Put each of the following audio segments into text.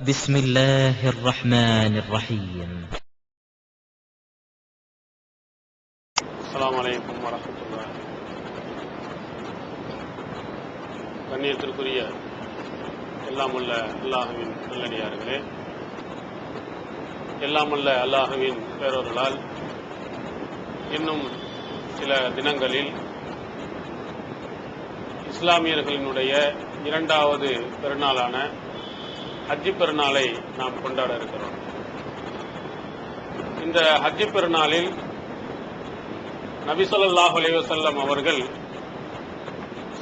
بسم الله الرحمن الرحيم. السلام عليكم ورحمة الله. கண்ணியத்திற்குரிய எல்லாமுள்ள அல்லாஹுவின் நல்லடியார்களே, எல்லாமுள்ள அல்லாஹுவின் பேரொருளால் இன்னும் சில தினங்களில் இஸ்லாமியர்களினுடைய இரண்டாவது பெருநாளான ஹஜ்ஜி பெருநாளை நாம் கொண்டாட இருக்கிறோம். இந்த ஹஜ்ஜி பெருநாளில் நபி ஸல்லல்லாஹு அலைஹி வஸல்லம் அவர்கள்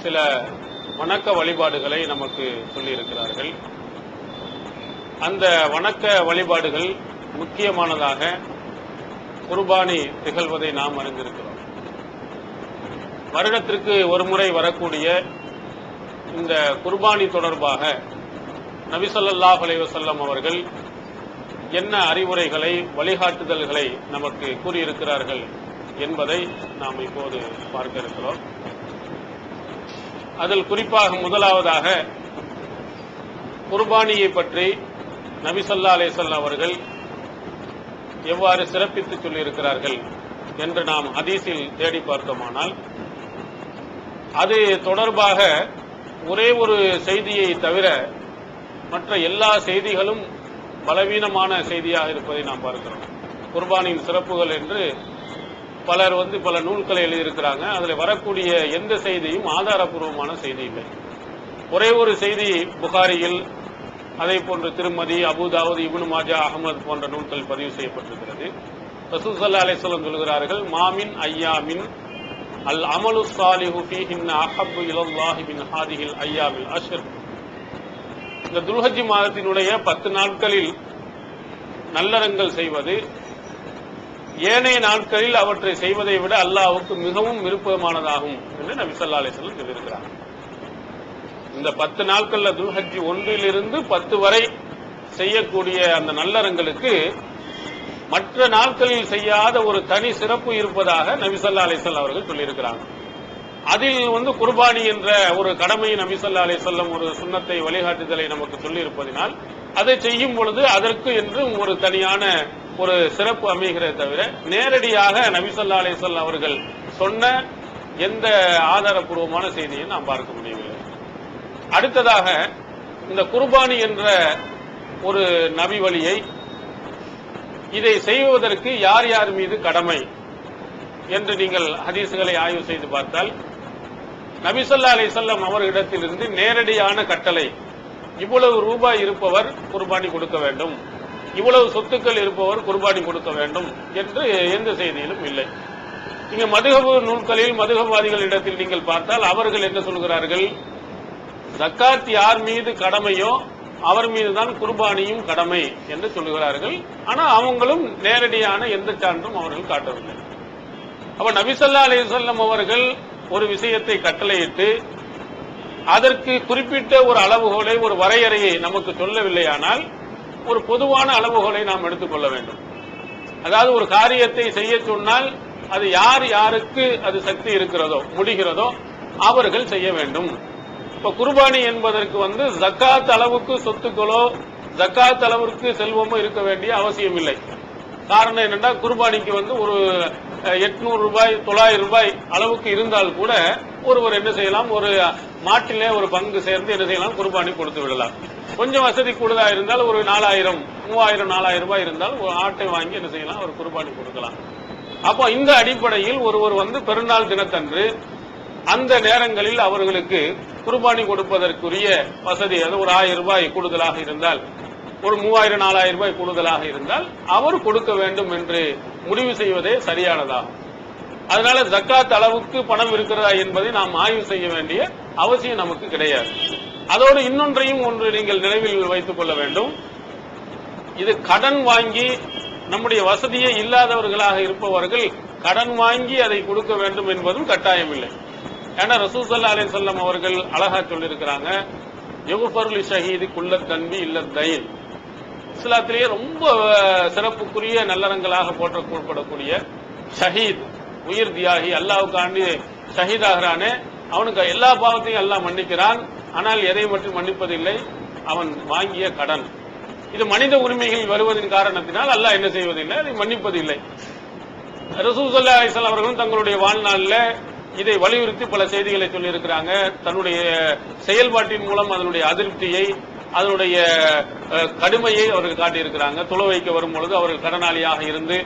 சில வணக்க வழிபாடுகளை நமக்கு சொல்லியிருக்கிறார்கள். அந்த வணக்க வழிபாடுகள் முக்கியமானதாக குர்பானி திகழ்வதை நாம் அறிந்திருக்கிறோம். வருடத்திற்கு ஒரு முறை வரக்கூடிய இந்த குர்பானி தொடர்பாக நபி ஸல்லல்லாஹு அலைஹி வஸல்லம் அவர்கள் என்ன அறிவுரைகளை, வழிகாட்டுதல்களை நமக்கு கூறியிருக்கிறார்கள் என்பதை நாம் இப்போது பார்க்க இருக்கிறோம். அதில் குறிப்பாக முதலாவதாக குர்பானியை பற்றி நபி ஸல்லல்லாஹு அலைஹி வஸல்லம் அவர்கள் எவ்வாறு சிறப்பித்து சொல்லியிருக்கிறார்கள் என்று நாம் ஹதீஸில் தேடி பார்த்தோமானால், அது தொடர்பாக ஒரே ஒரு செய்தியை தவிர மற்ற எல்லா செய்திகளும் பலவீனமான செய்தியாக இருப்பதை நாம் பார்க்கிறோம். குர்பானியின் சிறப்புகள் என்று பலர் பல நூல்களை எழுதியிருக்கிறாங்க. அதில் வரக்கூடிய எந்த செய்தியும் ஆதாரபூர்வமான செய்தி இல்லை. ஒரே ஒரு செய்தி புகாரியில், அதே போன்று திருமதி, அபூதாவூத், இப்னு மாஜா, அஹ்மத் போன்ற நூல்கள் பதிவு செய்யப்பட்டிருக்கிறது. ரசூல் ஸல்லல்லாஹு அலைஹி வஸல்லம் சொல்கிறார்கள், மாமின் ஐயாமின் அல் அமலு ஸாலிஹு ஃபீஹின்ன அஹப்பு இலல்லாஹி மின் ஹாதிஹில் ஐயாமில் அஷ்ர். இந்த துல்ஹஜ் மாதத்தினுடைய 10 நாட்களில் நல்லறங்கள் செய்வது ஏனைய நாட்களில் அவற்றை செய்வதை விட அல்லாஹ்வுக்கு மிகவும் விருப்பமானதாகும் என்று நபி ஸல்லல்லாஹு அலைஹி வஸல்லம் சொல்லியிருக்கிறார். இந்த 10 நாட்கள்ல துல்ஹஜ் 1 to 10 வரை செய்யக்கூடிய அந்த நல்லறங்களுக்கு மற்ற நாட்களில் செய்யாத ஒரு தனி சிறப்பு இருப்பதாக நபி ஸல்லல்லாஹு அலைஹி வஸல்லம் அவர்கள் சொல்லியிருக்கிறாங்க. அதில் குர்பானி என்ற ஒரு கடமை நபி ஸல்லல்லாஹு அலைஹி வஸல்லம் ஒரு சுன்னத்தை, வழிகாட்டுதலை நமக்கு சொல்லி இருப்பதினால் அதை செய்யும் பொழுது அதற்கு என்று ஒரு தனியான ஒரு சிறப்பு அமைகிறதே தவிர நேரடியாக நபி ஸல்லல்லாஹு அலைஹி வஸல்லம் அவர்கள் சொன்ன எந்த ஆதாரப்பூர்வமான செய்தியை நாம் பார்க்க முடியவில்லை. அடுத்ததாக இந்த குர்பானி என்ற ஒரு நபி வழியை, இதை செய்வதற்கு யார் யார் மீது கடமை என்று நீங்கள் ஹதீஸ்களை ஆய்வு செய்து பார்த்தால், நபி ஸல்லல்லாஹு அலைஹி வஸல்லம் அவர்களிடத்திலிருந்து நேரடியான கட்டளை, இவ்வளவு ரூபாய் இருப்பவர் குர்பானி கொடுக்க வேண்டும், இவ்வளவு சொத்துக்கள் இருப்பவர் குர்பானி கொடுக்க வேண்டும் என்று எந்த செய்தியிலும் இல்லை. இங்க மதுஹப் நூல்களில், மதுஹப்வாதிகளிடத்தில் நீங்கள் பார்த்தால் அவர்கள் என்ன சொல்கிறார்கள், ஜக்காத் யார் மீது கடமையோ அவர் மீதுதான் குர்பானியும் கடமை என்று சொல்லுகிறார்கள். ஆனா அவங்களும் நேரடியான எந்த சான்றும் அவர்கள் காட்டவில்லை. அப்ப நபி ஸல்லல்லாஹு அலைஹி வஸல்லம் அவர்கள் ஒரு விஷயத்தை கட்டளையிட்டு அதற்கு குறிப்பிட்ட ஒரு அளவுகோலை, ஒரு வரையறையை நமக்கு சொல்லவில்லையானால் ஒரு பொதுவான அளவுகோலை நாம் எடுத்துக்கொள்ள வேண்டும். அதாவது ஒரு காரியத்தை செய்ய சொன்னால் அது யார் யாருக்கு அது சக்தி இருக்கிறதோ, முடிகிறதோ அவர்கள் செய்ய வேண்டும். இப்ப குர்பானி என்பதற்கு ஜக்காத் அளவுக்கு சொத்துக்களோ ஜக்காத் அளவிற்கு செல்வமோ இருக்க வேண்டிய அவசியம் இல்லை. காரணம் என்னன்னா, குர்பானிக்கு ஒரு 800 ரூபாய் 900 ரூபாய் அளவுக்கு இருந்தால் கூட ஒருவர் என்ன செய்யலாம், ஒரு மாட்டிலே ஒரு பங்கு சேர்ந்து என்ன செய்யலாம், குர்பானி கொடுத்து விடலாம். கொஞ்சம் வசதி கூடுதலா இருந்தால் ஒரு 4000, 3000, 4000 ரூபாய் இருந்தால் ஒரு ஆட்டை வாங்கி என்ன செய்யலாம், ஒரு குர்பானி கொடுக்கலாம். அப்போ இந்த அடிப்படையில் ஒருவர் பெருநாள் தினத்தன்று அந்த நேரங்களில் அவர்களுக்கு குர்பானி கொடுப்பதற்குரிய வசதி, அது ஒரு 1000 ரூபாய் கூடுதலாக இருந்தால், ஒரு 3000, 4000 ரூபாய் கூடுதலாக இருந்தால் அவர் கொடுக்க வேண்டும் என்று முடிவு செய்வதே சரியானதாகும். அதனால ஜக்காத் அளவுக்கு பணம் இருக்கிறதா என்பதை நாம் ஆய்வு செய்ய வேண்டிய அவசியம் நமக்கு கிடையாது. அதோடு இன்னொன்றையும் நீங்கள் நினைவில் வைத்துக் கொள்ள வேண்டும். இது கடன் வாங்கி, நம்முடைய வசதியே இல்லாதவர்களாக இருப்பவர்கள் கடன் வாங்கி அதை கொடுக்க வேண்டும் என்பதும் கட்டாயம் இல்லை. ஏன்னா ரசூல் ஸல்லல்லாஹு அலைஹி வஸல்லம் அவர்கள் அழகா சொல்லியிருக்கிறாங்க, யுக்ஃபரு லிஷஹீதி குல்லத் தன்பி இல்லத் தைன். இஸ்லாத்திலேயே ரொம்ப சிறப்புக்குரிய நல்லறங்களாக போற்றப்படக்கூடிய ஷஹீத், உயிர் தியாகி, அல்லாஹ்வுக்காண்டி ஷஹீதாகிறானே, அவனுக்கு எல்லா பாவத்தையும் அல்லாஹ் மன்னிக்கிறான். ஆனால் எதை மட்டும் மன்னிப்பதில்லை, அவன் வாங்கிய கடன். இது மனித உரிமைகள் வருவதன் காரணத்தினால் அல்லாஹ் என்ன செய்வதில்லை, அதை மன்னிப்பதில்லை. ரசூல் ஸல்லல்லாஹு அலைஹி வஸல்லம் அவர்களும் தங்களுடைய வாழ்நாளில் இதை வலியுறுத்தி பல செய்திகளை சொல்லியிருக்கிறாங்க. தன்னுடைய செயல்பாட்டின் மூலம் அதனுடைய அதிருப்தியை, அதனுடைய கடுமையை அவர்கள் காட்டியிருக்கிறாங்க. தொழ வைக்க வரும் பொழுது அவர்கள் கடனாளியாக இருந்து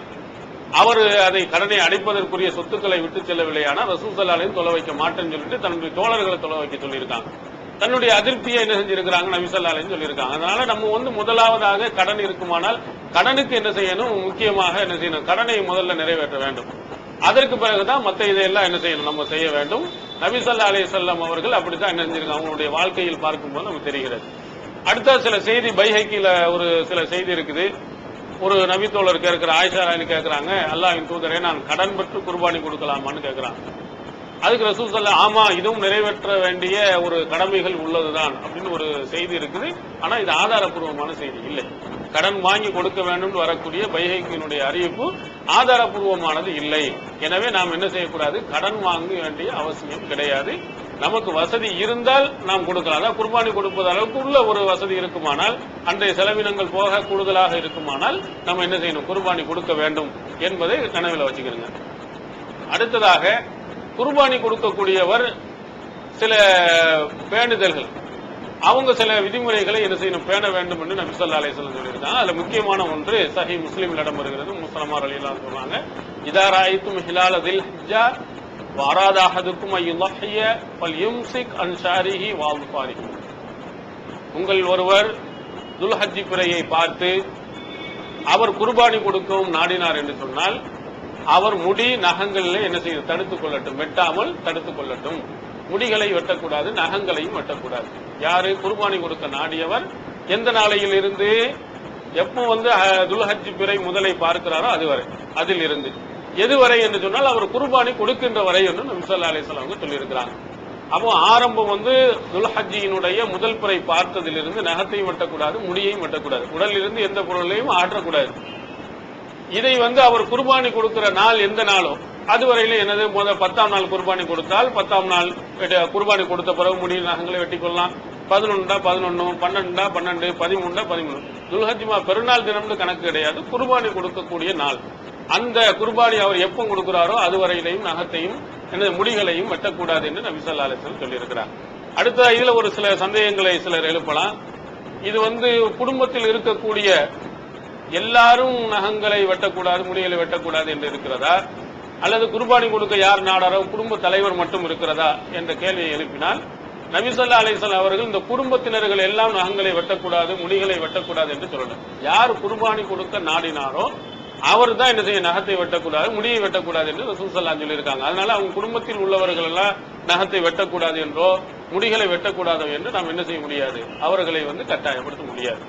அவர் அதை கடனை அடைப்பதற்குரிய சொத்துக்களை விட்டு செல்லவில்லை. ஆனால் ரசூல் ஸல்லல்லாஹு அலைஹி வஸல்லம் தொழ வைக்க மாட்டேன்னு சொல்லிட்டு தன்னுடைய தோழர்களை தொழ வைக்க சொல்லியிருக்காங்க. தன்னுடைய அதிருப்தியை என்ன செஞ்சிருக்கிறாங்க, நபி ஸல்லல்லாஹு அலைஹி வஸல்லம் சொல்லியிருக்காங்க. அதனால நம்ம முதலாவதாக கடன் இருக்குமானால் கடனுக்கு என்ன செய்யணும், முக்கியமாக என்ன செய்யணும், கடனை முதல்ல நிறைவேற்ற வேண்டும். அதற்கு பிறகுதான் மற்ற இதையெல்லாம் என்ன செய்யணும், நம்ம செய்ய வேண்டும். நபி ஸல்லல்லாஹு அலைஹி வஸல்லம் அவர்கள் அப்படித்தான் என்ன செஞ்சிருக்காங்க, அவங்களுடைய வாழ்க்கையில் பார்க்கும்போது நமக்கு தெரிகிறது. அடுத்த சில செய்தி பைஹக்கில ஒரு சில செய்தி இருக்குது. ஒரு நபித்தோழர் கேட்கிற, ஆயிஷா ராணி கேட்கிறாங்க, அல்லாஹ்வின் தூதரே நான் கடன் பெற்று குர்பானி கொடுக்கலாமான்னு கேட்கிறாங்க. அதுக்கு ரசூல் ஸல்லல்லாஹு, ஆமா இதுவும் நிறைவேற்ற வேண்டிய ஒரு கடமைகள் உள்ளதுதான் அப்படின்னு ஒரு செய்தி இருக்குது. ஆனா இது ஆதாரப்பூர்வமான செய்தி இல்லை. கடன் வாங்கி கொடுக்க வேண்டும் வரக்கூடிய பைஹக்கியினுடைய அறிவிப்பு ஆதாரப்பூர்வமானது இல்லை. எனவே நாம் என்ன செய்யக்கூடாது, கடன் வாங்க வேண்டிய அவசியம் கிடையாது. நமக்கு வசதி இருந்தால் நாம் கொடுக்கலாம். அதாவது குர்பானி கொடுப்பது அளவுக்கு உள்ள ஒரு வசதி இருக்குமானால், அன்றைய செலவினங்கள் போக கூடுதலாக இருக்குமானால் நம்ம என்ன செய்யணும், குர்பானி கொடுக்க வேண்டும் என்பதை கனவில் வச்சுக்கிறோங்க. அடுத்ததாக குர்பானி கொடுக்கக்கூடியவர் சில பேணுதல்கள், அவங்க சில விதிமுறைகளை என்ன செய்யணும், பேண வேண்டும் என்று நபி ஸல்லல்லாஹு அலைஹி வஸல்லம் சொல்லியிருக்காங்க. அதுல முக்கியமான ஒன்று சஹீஹ் முஸ்லிமில் இடம் வருகிறது. முஸ்லிமார் ரலியல்லாஹு சொல்றாங்க, இதா ராயித்தும் ஹிலால தில் ஹிஜ்ஜா வஅராத அஹதுக்கும் அய்யுضحிய ஃபல்யும்சிக் அன் ஷாரிஹி வஅல்ஃபாரிஹி. உங்கள் ஒருவர் துல்ஹஜ் பிறையை பார்த்து அவர் குர்பானி கொடுக்கவும் நாடினார் என்று சொன்னால் அவர் முடி நகங்களில் என்ன செய்ய தடுத்துக் கொள்ளட்டும், வெட்டாமல் தடுத்துக் கொள்ளட்டும். முடிகளை வெட்டக்கூடாது, நகங்களையும் வெட்டக்கூடாது. யாரு குர்பானி கொடுக்க நாடியவர் எந்த நாளையில் இருந்து எப்போ துல்ஹஜ் பிறை முதலை பார்க்கிறாரோ அதுவரை, அதில் இருந்து எதுவரை என்று சொன்னால் அவர் குர்பானி கொடுக்கின்ற வரை என்று நபி ஸல்லல்லாஹு அலைஹி வஸல்லம் சொல்லியிருக்கிறாங்க. அப்போ ஆரம்பம் துல்ஹஜ்ஜினுடைய முதல் பிறை பார்த்ததிலிருந்து நகத்தையும் வெட்டக்கூடாது, முடியையும் வெட்டக்கூடாது, உடலிலிருந்து எந்த பொருளையும் ஆற்றக்கூடாது. இதை அவர் குர்பானி கொடுக்கிற நாள் எந்த நாளோ அதுவரையில என்னது, 10ஆம் நாள் குர்பானி கொடுத்தால் 10ஆம் நாள் குர்பானி கொடுத்த பிறகு முடி நகங்களை வெட்டிக் கொள்ளலாம். 11 11, 12 12, 13 13. துல்ஹஜ்மா பெருநாள் தினம்னு கணக்கு கிடையாது, குர்பானி கொடுக்கக்கூடிய நாள். அந்த குர்பானி அவர் எப்போ கொடுக்கிறாரோ அதுவரையிலையும் நகத்தையும் முடிகளையும் வெட்டக்கூடாது என்று நபி ஸல்லல்லாஹு அலைஹி வஸல்லம் சொல்லியிருக்கிறார். அடுத்த இதுல ஒரு சில சந்தேகங்களை சிலர் எழுப்பலாம். இது குடும்பத்தில் இருக்கக்கூடிய எல்லாரும் நகங்களை வெட்டக்கூடாது, முடிகளை வெட்டக்கூடாது என்று இருக்கிறதா, அல்லது குர்பானி கொடுக்க யார் நாடாரோ குடும்ப தலைவர் மட்டும் இருக்கிறதா என்ற கேள்வியை எழுப்பினால், நபி ஸல்லல்லாஹு அலைஹி வஸல்லம் அவர்கள் இந்த குடும்பத்தினர்கள் எல்லாம் நகங்களை வெட்டக்கூடாது, முடிகளை வெட்டக்கூடாது என்று சொல்லணும். யார் குர்பானி கொடுக்க நாடினாரோ அவர் தான் என்ன செய்ய, நகத்தை வெட்டக்கூடாது, முடியை வெட்டக்கூடாது என்று ரசூல் ஸல்லல்லாஹு அலைஹி வஸல்லம் சொல்லியிருக்காங்க. அதனால அவங்க குடும்பத்தில் உள்ளவர்கள் எல்லாம் நகத்தை வெட்டக்கூடாது என்றோ முடிகளை வெட்டக்கூடாதோ என்று நாம் என்ன செய்ய முடியாது, அவர்களை கட்டாயப்படுத்த முடியாது.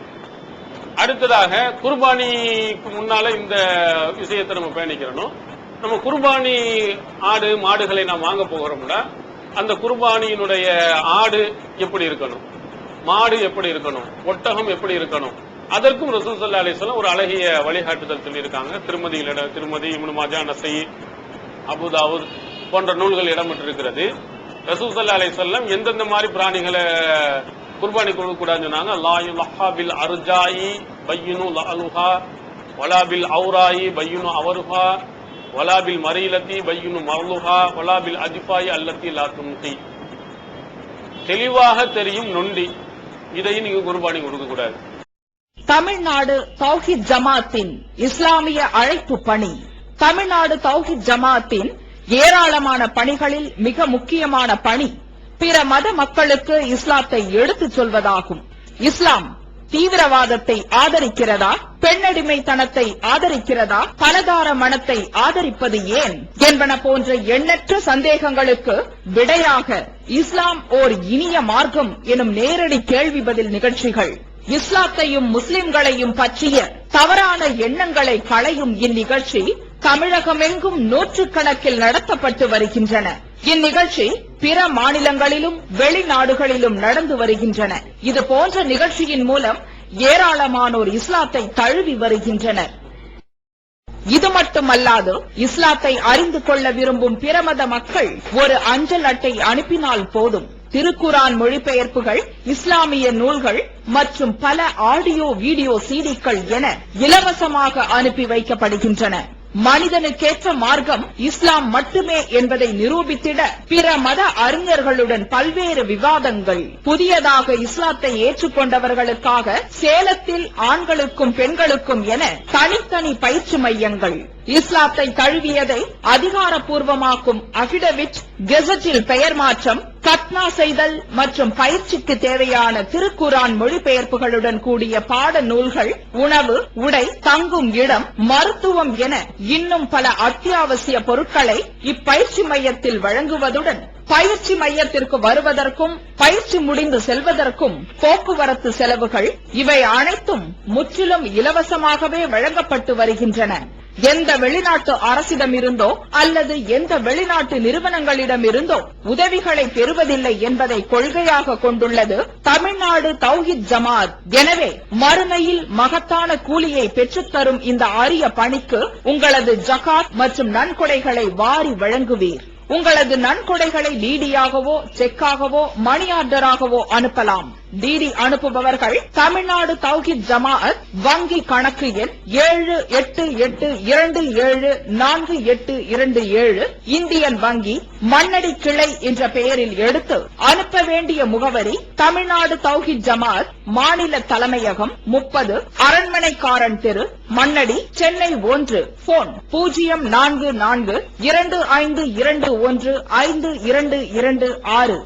அடுத்ததாக குர்பானிக்கு முன்னால இந்த விஷயத்தை நம்ம பேணிக்கிறோம். நம்ம குர்பானி ஆடு மாடுகளை நாம் வாங்க போகிறோம்னா அந்த குர்பானியினுடைய ஆடு எப்படி இருக்கணும், மாடு எப்படி இருக்கணும், ஒட்டகம் எப்படி இருக்கணும், அதற்கும் ரசூல் ஸல்லல்லாஹு அலைஹி வஸல்லம் ஒரு அழகிய வழிகாட்டுதல் சொல்லியிருக்காங்க. திருமதி, இப்னு மாஜா, நஸீ, அபூ தாவூத் போன்ற நூல்கள் இடம்பெற்றிருக்கிறது. ரசூல் ஸல்லல்லாஹு அலைஹி வஸல்லம் எந்தெந்த மாதிரி பிராணிகளை குர்பானி கொடுக்கக்கூடாதுன்னு சொன்னாங்க. லா யுலஹா பில் அர்ஜாயி பையினு லஅலுஹா வலா பில் ஔராயி பையினு அவருஹா வலா பில் மரீலத்தி பையினு மர்லுஹா வலா பில் அஜ்ஃபாயி அல்லத்தி லா துன்கி. தெளிவாக தெரியும் நொண்டி, இதையும் நீங்க குர்பானி கொடுக்க கூடாது. தமிழ்நாடு தௌஹீத் ஜமாத்தின் இஸ்லாமிய அழைப்பு பணி. தமிழ்நாடு தௌஹீத் ஜமாத்தின் ஏராளமான பணிகளில் மிக முக்கியமான பணி பிற மத மக்களுக்கு இஸ்லாத்தை எடுத்துச் சொல்வதாகும். இஸ்லாம் தீவிரவாதத்தை ஆதரிக்கிறதா, பெண்ணடிமைத்தனத்தை ஆதரிக்கிறதா, பலதார மணத்தை ஆதரிப்பது ஏன் என்பன போன்ற எண்ணற்ற சந்தேகங்களுக்கு விடையாக இஸ்லாம் ஓர் இனிய மார்க்கம் எனும் நேரடி கேள்வி பதில் நிகழ்ச்சிகள், இஸ்லாத்தையும் முஸ்லிம்களையும் பற்றிய தவறான எண்ணங்களை களையும் இந்நிகழ்ச்சி தமிழகமெங்கும் நூற்றுக்கணக்கில் நடத்தப்பட்டு வருகின்றன. இந்நிகழ்ச்சி பிற மாநிலங்களிலும் வெளிநாடுகளிலும் நடந்து வருகின்றன. இது போன்ற நிகழ்ச்சியின் மூலம் ஏராளமானோர் இஸ்லாத்தை தழுவி வருகின்றனர். இது மட்டுமல்லாது இஸ்லாத்தை அறிந்து கொள்ள விரும்பும் பிற மத மக்கள் ஒரு அஞ்சல் அட்டை அனுப்பினால் போதும், திருக்குரான் மொழிபெயர்ப்புகள், இஸ்லாமிய நூல்கள் மற்றும் பல ஆடியோ வீடியோ சிடிக்கள் என இலவசமாக அனுப்பி வைக்கப்படுகின்றன. மனிதனுக்கேற்ற மார்க்கம் இஸ்லாம் மட்டுமே என்பதை நிரூபித்திட பிற மத அறிஞர்களுடன் பல்வேறு விவாதங்கள். புதியதாக இஸ்லாத்தை ஏற்றுக்கொண்டவர்களுக்காக சேலத்தில் ஆண்களுக்கும் பெண்களுக்கும் என தனித்தனி பயிற்சி மையங்கள். இஸ்லாத்தை தழுவியதை அதிகாரப்பூர்வமாக்கும் அபிடவிட், கெசட்டில் பெயர் மாற்றம், கத்னா செய்தல் மற்றும் பயிற்சிக்கு தேவையான திருக்குரான் மொழிபெயர்ப்புகளுடன் கூடிய பாட நூல்கள், உணவு, உடை, தங்கும் இடம், மருத்துவம் என இன்னும் பல அத்தியாவசிய பொருட்களை இப்பயிற்சி மையத்தில் வழங்குவதுடன் பயிற்சி மையத்திற்கு வருவதற்கும் பயிற்சி முடிந்து செல்வதற்கும் போக்குவரத்து செலவுகள் இவை அனைத்தும் முற்றிலும் இலவசமாகவே வழங்கப்பட்டு வருகின்றன. எந்த வெளிநாட்டு அரசிடமிருந்தோ அல்லது எந்த வெளிநாட்டு நிறுவனங்களிடமிருந்தோ உதவிகளை பெறுவதில்லை என்பதை கொள்கையாக கொண்டுள்ளது தமிழ்நாடு தௌஹீத் ஜமாத். எனவே மறுமையில் மகத்தான கூலியை பெற்றுத்தரும் இந்த அரிய பணிக்கு உங்களது ஜகாத் மற்றும் நன்கொடைகளை வாரி வழங்குவீர். உங்களது நன்கொடைகளை டிடியாகவோ, செக்காகவோ, மணி ஆர்டராகவோ அனுப்பலாம். டிடி அனுப்புபவர்கள் தமிழ்நாடு தௌஹீத் ஜமாஅத் வங்கி கணக்கு எண் 7828274827 இந்தியன் வங்கி மண்ணடி கிளை என்ற பெயரில் எடுத்து அனுப்ப வேண்டிய முகவரி தமிழ்நாடு தௌஹீத் ஜமாஅத் மாநில தலைமையகம் 30 அரண்மனைக்காரன் தெரு, மண்ணடி, சென்னை 1. போன் 044252215226.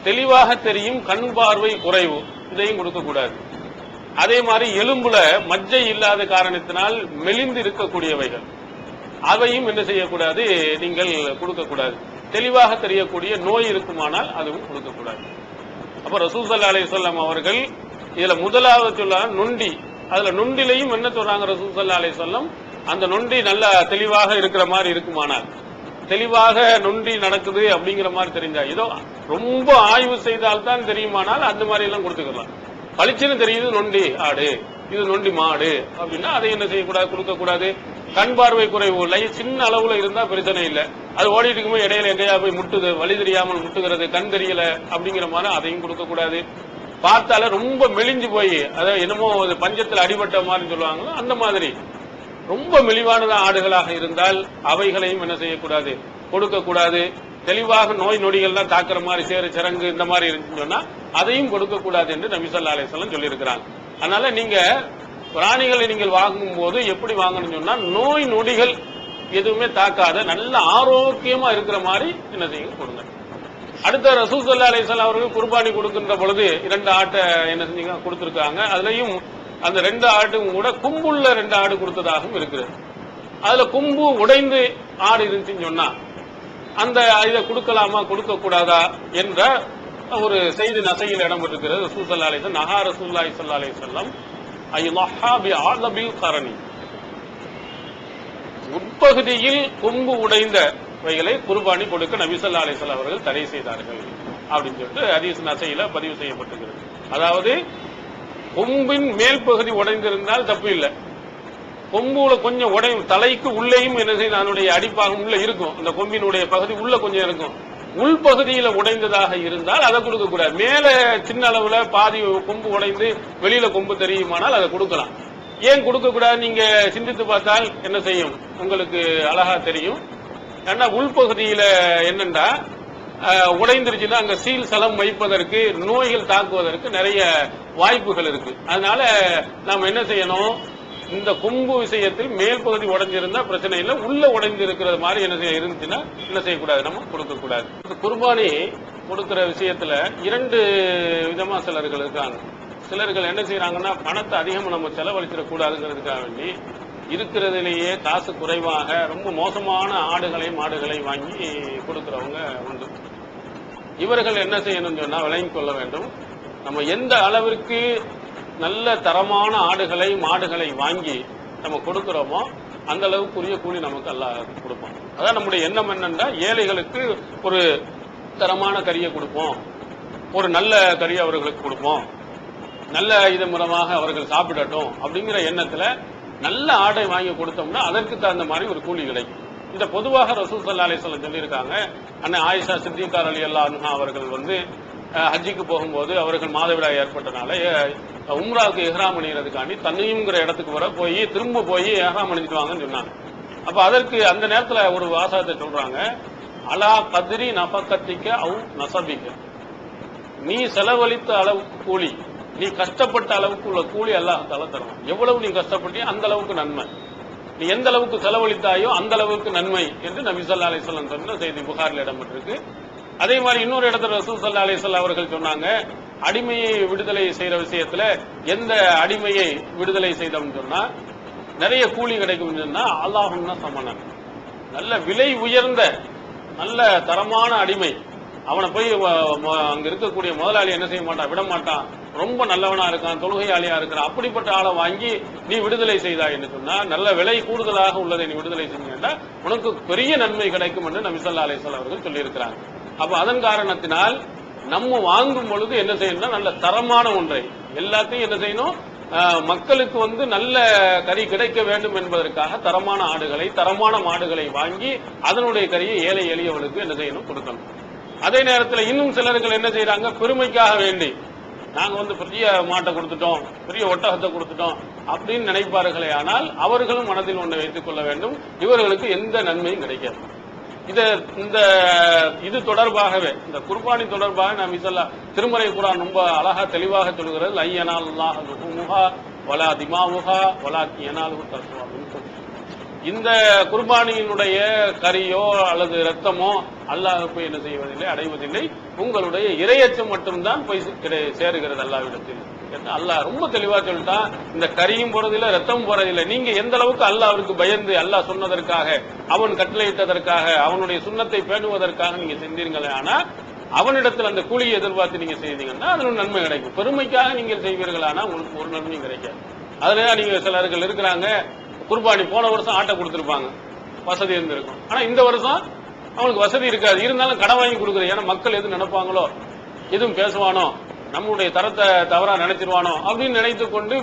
தெளிவாக தெரியும் கண் பார்வை குறைவு, இதையும் கொடுக்கக்கூடாது. அதே மாதிரி எலும்புல மஜ்ஜை இல்லாத காரணத்தினால் மெலிந்து இருக்கக்கூடியவைகள், அவையும் என்ன செய்யக்கூடாது, நீங்கள் கொடுக்கக்கூடாது. தெளிவாக தெரியக்கூடிய நோய் இருக்குமானால் அதுவும் கொடுக்கக்கூடாது. அப்ப ரசூல் ஸல்லல்லாஹு அலைஹி வஸல்லம் அவர்கள் இதுல முதலாவது சொல்ல நொண்டி, அதுல நொண்டிலையும் என்ன சொல்றாங்க ரசூல் ஸல்லல்லாஹு அலைஹி வஸல்லம், அந்த நொண்டி நல்லா தெளிவாக இருக்கிற மாதிரி இருக்குமானால், தெளிவாக நொண்டி நடக்குது அப்படிங்கிற மாதிரி தெரிஞ்சா, ஏதோ ரொம்ப ஆய்வு செய்தால்தான் தெரியுமானால் அந்த மாதிரி எல்லாம் கொடுத்துக்கலாம். பளிச்சுன்னு தெரியுது நொண்டி ஆடு, இது நொண்டி மாடு அப்படின்னா அதை என்ன செய்யக்கூடாது, கொடுக்கக்கூடாது. கண் பார்வை குறைவு சின்ன அளவுல இருந்தா பிரச்சனை இல்லை. அது ஓடிட்டு இருக்கும்போது இடையில எங்கேயா போய் முட்டுது, வழி தெரியாமல் முட்டுகிறது, கண் தெரியல அப்படிங்கிற மாதிரி அதையும் கொடுக்கக்கூடாது. பார்த்தால ரொம்ப மெலிஞ்சு போய் அதாவது என்னமோ பஞ்சத்தில் அடிபட்ட மாதிரி சொல்லுவாங்களோ அந்த மாதிரி ரொம்ப மெலிவான ஆடுகளாக இருந்தால் அவைகளையும் என்ன செய்யக்கூடாது, கொடுக்கக்கூடாது. தெளிவாக நோய் நொடிகள்லாம் தாக்குற மாதிரி சேறு சிறங்கு இந்த மாதிரி இருந்துன்னு சொன்னா அதையும் கொடுக்கக்கூடாது என்று நபி ஸல்லல்லாஹு அலைஹி வஸல்லம் சொல்லியிருக்கிறாங்க. அதனால நீங்க பிராணிகளை நீங்கள் வாங்கும் போது எப்படி வாங்கணும்னு சொன்னா நோய் நொடிகள் எதுவுமே தாக்காத நல்ல ஆரோக்கியமா இருக்கிற மாதிரி என்ன செய்யுங்க கொடுங்க. அடுத்த ரசூல் ஸல்லல்லாஹு அலைஹி வஸல்லம் அவர்கள் குர்பானி கொடுக்கின்ற பொழுது 2 ஆட்டை என்ன செஞ்சீங்க கொடுத்திருக்காங்க. அதுலயும் அந்த 2 ஆடும் கூட கும்புள்ள 2 ஆடு கொடுத்ததாகவும் இருக்கிறது. அதுல கும்பு உடைந்து ஆடு இருந்துச்சுன்னு சொன்னா அந்த இதை கொடுக்கலாமா கொடுக்க கூடாதா என்ற ஒரு செய்தி நசையில் இடம்பெற்றிருக்கிறது. ரசூல் ஸல்லல்லாஹு அலைஹி வஸல்லம் நஹா ரசூலுல்லாஹி ஸல்லல்லாஹு அலைஹி வஸல்லம் ஐயஹா பிஅலபில் கரணி, உட்பகுதியில் கொம்பு உடைந்தவைகளை குர்பானி கொடுக்க நபி ஸல்லல்லாஹு அலைஹி வஸல்லம் அவர்கள் தடை செய்தார்கள் அப்படின்னு சொல்லிட்டு ஹதீஸ் நசையில பதிவு செய்யப்பட்டிருக்கிறது. அதாவது கொம்பின் மேல் பகுதி உடைந்திருந்தால் தப்பு இல்லை, கொம்புல கொஞ்சம் உடையும் தலைக்கு உள்ளேயும் என்ன செய்யும் அதனுடைய அடிப்பாகம் உள்ள இருக்கும், அந்த கொம்பினுடைய பகுதி உள்ள கொஞ்சம் இருக்கும். உள்பகுதியில உடைந்ததாக இருந்தால் அதை கொடுக்க கூடாது. மேல சின்ன அளவுல பாதி கொம்பு உடைந்து வெளியில கொம்பு தெரியுமானால் அதை கொடுக்கலாம். ஏன் கொடுக்க கூடாது நீங்க சிந்தித்து பார்த்தால் என்ன செய்யும் உங்களுக்கு அழகா தெரியும். ஏன்னா உள்பகுதியில என்னண்டா உடைந்துருச்சுன்னா அங்க சீல் சலம் வைப்பதற்கு நோய்கள் தாக்குவதற்கு நிறைய வாய்ப்புகள் இருக்கு. அதனால நாம் என்ன செய்யணும், இந்த கொம்பு விஷயத்தில் மேல் பகுதி உடைஞ்சிருந்தா பிரச்சனை இல்லை, உள்ள உடைந்து இருக்கிறது மாதிரி என்ன செய்ய இருந்துச்சுன்னா என்ன செய்யக்கூடாது, நம்ம கொடுக்க கூடாது. குர்பானி கொடுக்கிற விஷயத்துல 2 விதமா சிலர்கள் இருக்காங்க. சிலர்கள் என்ன செய்யறாங்கன்னா பணத்தை அதிகமா நம்ம செலவழிச்சிடக்கூடாதுங்கிறதுக்காக வேண்டி இருக்கிறதுலேயே காசு குறைவாக ரொம்ப மோசமான ஆடுகளை மாடுகளை வாங்கி கொடுக்கிறவங்க உண்டு. இவர்கள் என்ன செய்யணும்னு சொன்னா விளங்கிக் கொள்ள வேண்டும், நம்ம எந்த அளவிற்கு நல்ல தரமான ஆடுகளை மாடுகளை வாங்கி நம்ம கொடுக்கிறோமோ அந்த அளவுக்குரிய கூலி நமக்கு அல்லாஹ் கொடுப்போம். அதான் நம்முடைய எண்ணம் என்னன்னா ஏழைகளுக்கு ஒரு தரமான கறியை கொடுப்போம், ஒரு நல்ல கறி அவர்களுக்கு கொடுப்போம், நல்ல இது மூலமாக அவர்கள் சாப்பிடட்டும் அப்படிங்கிற எண்ணத்துல நல்ல ஆடை வாங்கி கொடுத்தோம்னா அதற்கு தகுந்த மாதிரி ஒரு கூலி கிடைக்கும். இந்த பொதுவாக ரசூல் ஸல்லல்லாஹு அலைஹி வஸல்லம் சொல்லியிருக்காங்க. அண்ணன் ஆயிஷா சித்திகா ரலியல்லாஹு அன்ஹா அவர்கள் ஹஜ்ஜிக்கு போகும்போது அவர்கள் மாதவிடாய் ஏற்பட்டனால உம்ராவுக்கு இஹ்ராம் அணிகிறதுக்காண்டி தன்னையும்ங்கிற இடத்துக்கு வர போய் திரும்ப போய் இஹ்ராம் அணிஞ்சிட்டு வாங்கன்னு சொன்னாங்க. அப்ப அதற்கு அந்த நேரத்துல ஒரு வாசகத்தை சொல்றாங்க, அலா கத்ரி நஃபகத்திக்க அவு நஸபிக்க, நீ செலவழித்த அளவுக்கு கூலி, நீ கஷ்டப்பட்ட அளவுக்கு உள்ள கூலி அல்லாஹ் தஆலா தருவான். எவ்வளவு நீ கஷ்டப்பட்டியோ அந்த அளவுக்கு நன்மை, நீ எந்த அளவுக்கு செலவழித்தாயோ அந்த அளவுக்கு நன்மை என்று நபி ஸல்லல்லாஹு அலைஹி வஸல்லம் சொன்ன செய்தி புகாரில் இடம்பெற்றிருக்கு. அதே மாதிரி இன்னொரு இடத்துல ரசூல் ஸல்லல்லாஹு அலைஹி வஸல்லம் அவர்கள் சொன்னாங்க, அடிமையை விடுதலை செய்யற விஷயத்துல எந்த அடிமையை விடுதலை செய்தோம்னு சொன்னா நிறைய கூலி கிடைக்கும் சொன்னா அல்லாஹுன்னா சமணன், நல்ல விலை உயர்ந்த நல்ல தரமான அடிமை, அவனை போய் அங்க இருக்கக்கூடிய முதலாளி என்ன செய்ய மாட்டான், விட மாட்டான், ரொம்ப நல்லவனா இருக்கான், தொழுகையாளியா இருக்கிறான், அப்படிப்பட்ட ஆளை வாங்கி நீ விடுதலை செய்தாய் என்று சொன்னா நல்ல விலை கூடுதலாக உள்ளதை நீ விடுதலை செஞ்சா உனக்கு பெரிய நன்மை கிடைக்கும் என்று நபி ஸல்லல்லாஹு அலைஹி வஸல்லம் அவர்கள் சொல்லியிருக்கிறாங்க. அப்ப அதன் காரணத்தினால் நம்ம வாங்கும் பொழுது என்ன செய்யணும்னா நல்ல தரமான ஒன்றை, எல்லாத்தையும் என்ன செய்யணும், மக்களுக்கு நல்ல கறி கிடைக்க வேண்டும் என்பதற்காக தரமான ஆடுகளை தரமான மாடுகளை வாங்கி அதனுடைய கறியை ஏழை எளியவனுக்கு என்ன செய்யணும், கொடுக்கணும். அதே நேரத்தில் இன்னும் சிலர்கள் என்ன செய்யறாங்க, பெருமைக்காக வேண்டி நாங்க பெரிய மாட்டை கொடுத்துட்டோம், பெரிய ஒட்டகத்தை கொடுத்துட்டோம் அப்படின்னு நினைப்பார்களே, ஆனால் அவர்களும் மனதில் ஒன்றை வைத்துக் கொள்ள வேண்டும், இவர்களுக்கு எந்த நன்மையும் கிடைக்காது. இது தொடர்பாகவே இந்த குர்பானி தொடர்பாக நபி ஸல்லல்லாஹு திருமறை குர்ஆன் ரொம்ப அழகா தெளிவாக சொல்கிறது, லன் யனாலல்லாஹு லுஹூமுஹா வலா திமாவுஹா வலாக்கின் யனாலுஹு தக்வா மின்கும். இந்த குர்பானியினுடைய கரியோ அல்லது ரத்தமோ அல்லாஹ் போய் என்ன செய்வதில்லை, அடைவதில்லை, உங்களுடைய இறையச்சம் மட்டும்தான் போய் சேருகிறது அல்லாஹ்விடத்தில். அல்லாஹ் ரொம்ப தெளிவா சொல்லிட்டான், இந்த கரியும் போறதில்லை ரத்தமும் போறதில்லை. நீங்க எந்த அளவுக்கு அல்லாஹ்வுக்கு பயந்து அல்லாஹ் சொன்னதற்காக அவன் கட்டளையிட்டதற்காக அவனுடைய சுன்னத்தை பேணுவதற்காக நீங்க செஞ்சீர்களே, ஆனா அவனிடத்தில் அந்த கூலியை எதிர்பார்த்து நீங்க செய்தீங்கன்னா அது நன்மை கிடைக்கும். பெருமைக்காக நீங்கள் செய்வீர்களானா உங்களுக்கு ஒரு நன்மையும் கிடைக்காது. அதுல நீங்க சிலர்கள் இருக்கிறாங்க, குர்பானி போன வருஷம் ஆட்டை கொடுத்திருப்பாங்க, வசதி இருந்திருக்கும், ஆனா இந்த வருஷம் அவனுக்கு வசதி இருக்காது, இருந்தாலும் கடன் வாங்கி கொடுக்குறது. ஏன்னா மக்கள் எது நினைப்பாங்களோ, எதுவும் பேசுவானோ, நம்முடைய தரத்தை தவறா நினைச்சிருவானோ அப்படின்னு நினைத்து கொண்டு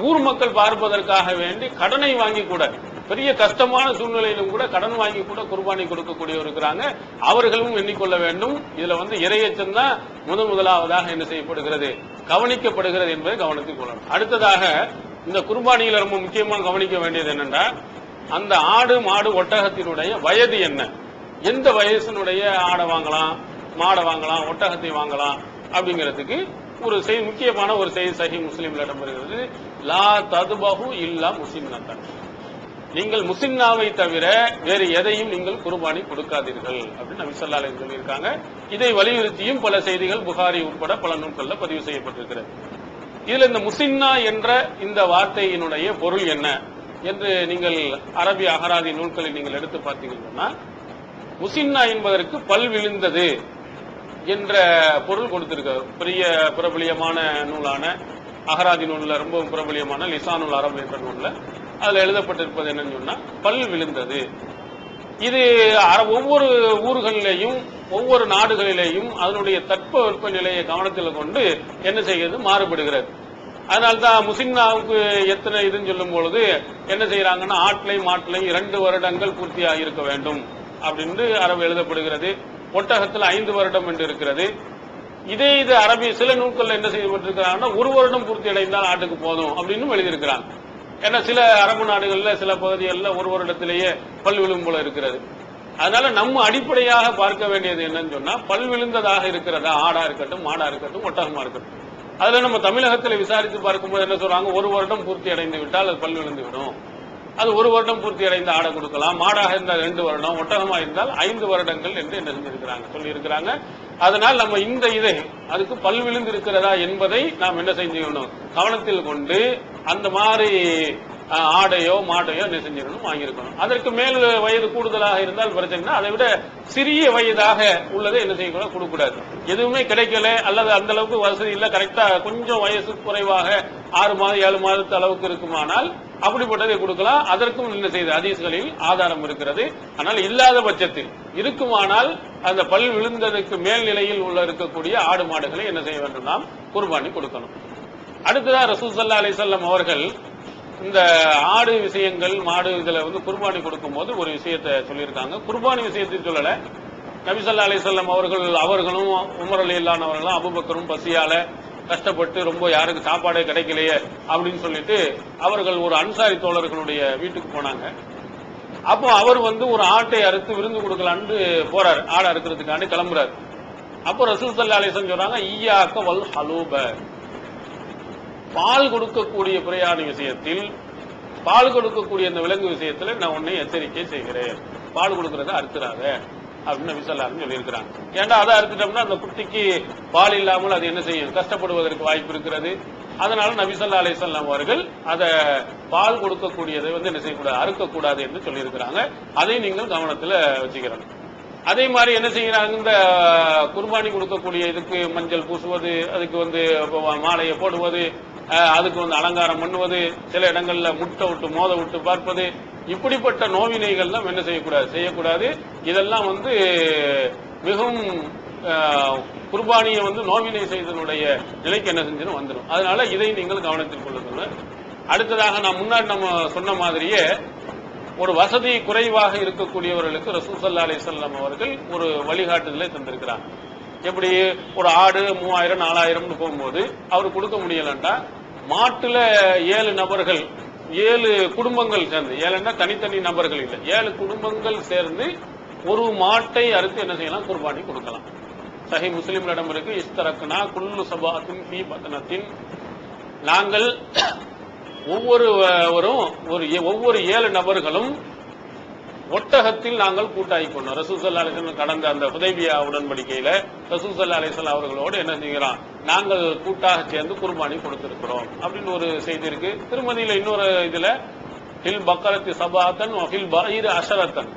ஊர் மக்கள் பார்ப்பதற்காக வேண்டி கடனை வாங்கி கூட பெரிய கஷ்டமான சூழ்நிலையிலும் கூட கடன் வாங்கி கூட குர்பானி கொடுக்கக்கூடியவர் இருக்கிறாங்க. அவர்களும் எண்ணிக்கொள்ள வேண்டும். இதுல இறையச்சம் தான் முதலாவதாக என்ன செய்யப்படுகிறது, கவனிக்கப்படுகிறது என்பதை கவனத்தில் கொள்ளணும். அடுத்ததாக இந்த குர்பானியில ரொம்ப முக்கியமாக கவனிக்க வேண்டியது என்னன்னா, அந்த ஆடு மாடு ஒட்டகத்தினுடைய வயது என்ன, எந்த வயசினுடைய ஆடை வாங்கலாம், மாடை வாங்கலாம், ஒட்டகத்தை வாங்கலாம் அப்படிங்கிறதுக்கு ஒரு முக்கியமான ஒரு செய்தி சஹீஹ் முஸ்லிம்ல இடம்பெறுகிறது. லா ததுபஹு இல்லா முஸின்னத்தன், நீங்கள் முஸின்னாவை தவிர வேறு எதையும் நீங்கள் குர்பானி கொடுக்காதீர்கள் அப்படின்னு நபி ஸல்லல்லாஹு அலைஹி வஸல்லம் சொல்லியிருக்காங்க. இதை வலியுறுத்தியும் பல செய்திகள் புகாரி உட்பட பல நூல்களில் பதிவு செய்யப்பட்டிருக்கிறது. இதுல இந்த முஸின்னா என்ற இந்த வார்த்தையினுடைய பொருள் என்ன என்று நீங்கள் அரபி அகராதி நூல்களில் நீங்கள் எடுத்து பார்த்தீங்கன்னா, முஸின்னா என்பதற்கு பல் விழுந்தது என்ற பொருள் கொடுத்திருக்காரு. பெரிய பிரபலியமான நூலான அகராதி நூல்ல ரொம்ப பிரபலியமான லிசானுல் அரப் என்ற நூல்ல அதுல எழுதப்பட்டிருப்பது என்னன்னு சொன்னா பல் விழுந்தது. இது ஒவ்வொரு ஊர்களிலேயும் ஒவ்வொரு நாடுகளிலேயும் அதனுடைய தட்பவெப்ப நிலையை கவனத்தில் கொண்டு என்ன செய்கிறது, மாறுபடுகிறது. அதனால்தான் முஸின்னாவுக்கு எத்தனை இதுன்னு சொல்லும் பொழுது என்ன செய்யறாங்கன்னா, ஆட்டிலையும் மாட்டிலையும் 2 வருடங்கள் பூர்த்தியாக இருக்க வேண்டும் அப்படின்னு அரபு எழுதப்படுகிறது. ஒட்டகத்தில் 5 வருடம் என்று இருக்கிறது. இது அரபி சில நூல்கள் என்ன செய்யப்பட்டிருக்கிறாங்கன்னா 1 வருடம் பூர்த்தி அடைந்தால் ஆட்டுக்கு போதும் அப்படின்னு எழுதியிருக்கிறாங்க. ஏன்னா சில அரபு நாடுகள்ல சில பகுதிகளில் 1 வருடத்திலேயே பல் விழும் போல இருக்கிறது. அதனால நம்ம அடிப்படையாக பார்க்க வேண்டியது என்னன்னு சொன்னா, பல் விழுந்ததாக இருக்கிறதா, ஆடா இருக்கட்டும் மாடா இருக்கட்டும் ஒட்டகமா இருக்கட்டும். அதுல நம்ம தமிழகத்தில் விசாரித்து பார்க்கும்போது என்ன சொல்றாங்க, 1 வருடம் பூர்த்தி அடைந்து விட்டால் அது பல் விழுந்து விடும், அது 1 வருடம் பூர்த்தி அடைந்த ஆடை கொடுக்கலாம், மாடாக இருந்தால் 2 வருடம், ஒட்டகமா இருந்தால் 5 வருடங்கள் என்று என்ன செஞ்சிருக்கிறாங்க, சொல்லி இருக்கிறாங்க. அதனால் நம்ம இதை அதுக்கு பல் விழுந்து இருக்கிறதா என்பதை நாம் என்ன செஞ்சுக்கணும், கவனத்தில் கொண்டு அந்த மாதிரி ஆடையோ மாடையோ என்ன செஞ்சிடணும், வாங்கியிருக்கணும். அதற்கு மேல் வயது கூடுதலாக இருந்தால் பிரச்சனை, அதை விட சிறிய வயதாக உள்ளதை என்ன செய்யக்கூடாது, கொடுக்கூடாது. எதுவுமே கிடைக்கல அல்லது அந்த அளவுக்கு வசதி இல்லை, கரெக்டா கொஞ்சம் வயசு குறைவாக 6 மாதம் 7 மாதத்து அளவுக்கு இருக்குமானால் அப்படிப்பட்டதை கொடுக்கலாம். அதற்கும் என்ன செய்த ஹதீஸ்களில் ஆதாரம் இருக்கிறது. ஆனால் இல்லாத பட்சத்தில் இருக்குமானால் அந்த பல் விழுந்ததுக்கு மேல் நிலையில் உள்ள இருக்கக்கூடிய ஆடு மாடுகளை என்ன செய்ய வேண்டும், நாம் குர்பானி கொடுக்கணும். அடுத்ததான் ரசூல் ஸல்லல்லாஹு அலைஹி வஸல்லம் அவர்கள் இந்த ஆடு விஷயங்கள், மாடு இதுல வந்து குர்பானி கொடுக்கும் போது ஒரு விஷயத்தை சொல்லியிருக்காங்க. குர்பானி விஷயத்தை சொல்லல. நபி ஸல்லல்லாஹு அலைஹி வஸல்லம் அவர்களும் உமர் ரலியல்லாஹு அவர்களும் அபூபக்கரும் பசியால கஷ்டப்பட்டு ரொம்ப யாருக்கு சாப்பாடே கிடைக்கலையே அப்படின்னு சொல்லிட்டு அவர்கள் ஒரு அன்சாரி தோழர்களுடைய வீட்டுக்கு போனாங்க. அப்போ அவர் வந்து ஒரு ஆட்டை அறுத்து விருந்து கொடுக்கலான்னு போறாரு, ஆடை அறுக்கிறதுக்காண்டி கிளம்புறாரு. அப்போ ரசூல் ஸல்லல்லாஹு அலைஹி வஸல்லம் சொல்றாங்க, ஈயாக்க வல் ஹலூப, பால் கொடுக்கக்கூடிய பிரயாணி விஷயத்தில், பால் கொடுக்கக்கூடிய அந்த விலங்கு விஷயத்துல நான் உன்னை எச்சரிக்கை செய்கிறேன், பால் கொடுக்கறத அறுத்துறாங்க அப்படின்னு நபி ஸல்லல்லாஹு அலைஹி சொல்லி இருக்கிறாங்க. ஏன்டா அதை அறுத்துட்டோம்னா அந்த குட்டிக்கு பால் இல்லாமல் அது என்ன செய்யும், கஷ்டப்படுவதற்கு வாய்ப்பு இருக்கிறது. அதனால நபி ஸல்லல்லாஹு அலைஹி வஸல்லம் அவர்கள் அதை பால் கொடுக்கக்கூடியதை வந்து என்ன செய்யக்கூடாது, அறுக்கக்கூடாது என்று சொல்லி இருக்கிறாங்க. அதை நீங்கள் கவனத்தில் வச்சுக்கிறோம். அதே மாதிரி என்ன செய்யறாங்க, இந்த குர்பானி கொடுக்கக்கூடிய இதுக்கு மஞ்சள் பூசுவது, அதுக்கு வந்து மாலையை போடுவது, அதுக்கு வந்து அலங்காரம் பண்ணுவது, சில இடங்கள்ல முட்டை விட்டு மோத விட்டு பார்ப்பது, இப்படிப்பட்ட நோவினைகள்லாம் என்ன செய்யக்கூடாது. இதெல்லாம் வந்து மிகவும் குர்பானியை வந்து நோவினை செய்தனுடைய நிலைக்கு என்ன செஞ்சிடும் வந்துடும். அதனால இதை நீங்கள் கவனத்தில் கொள்ளுங்கள். அடுத்ததாக நம்ம சொன்ன மாதிரியே ஒரு வசதி குறைவாக இருக்கக்கூடியவர்களுக்கு ரசூல் ஸல்லல்லாஹு அலைஹி வஸல்லம் அவர்கள் ஒரு வழிகாட்டுதலை தந்திருக்கிறார். எப்படி ஒரு ஆடு 3000 4000 போகும்போது அவர் கொடுக்க முடியலண்டா மாட்டுல 7 நபர்கள் 7 குடும்பங்கள் சேர்ந்து, 7 தனித்தனி நபர்கள் இல்லை, 7 குடும்பங்கள் சேர்ந்து ஒரு மாட்டை அறுத்து என்ன செய்யலாம், குர்பானி கொடுக்கலாம். சஹீஹ் முஸ்லிமிடம் இருக்கு, இஸ்தரக்னா குல்லு சபாத்தின் ஃபீ பத்னத்தின், நாங்கள் ஒவ்வொரு 7 நபர்களும் ஒட்டகத்தில் நாங்கள் கூட்டாகி கொண்டோம். ரசூல் ஸல்லல்லாஹு அலைஹி வஸல்லம் கடந்த அந்த ஹுதைபியா உடன்படிக்கையில ரசூல் ஸல்லல்லாஹு அலைஹி வஸல்லம் அவர்களோடு என்ன செய்கிறோம், நாங்கள் கூட்டாக சேர்ந்து குர்பானி கொடுத்திருக்கிறோம் அப்படின்னு ஒரு செய்தி இருக்கு. திருமதியில இன்னொரு இதுல ஃபில் பக்கரத்தி சபாத்தன் ஃபில் பஈர் அஷரத்தன்,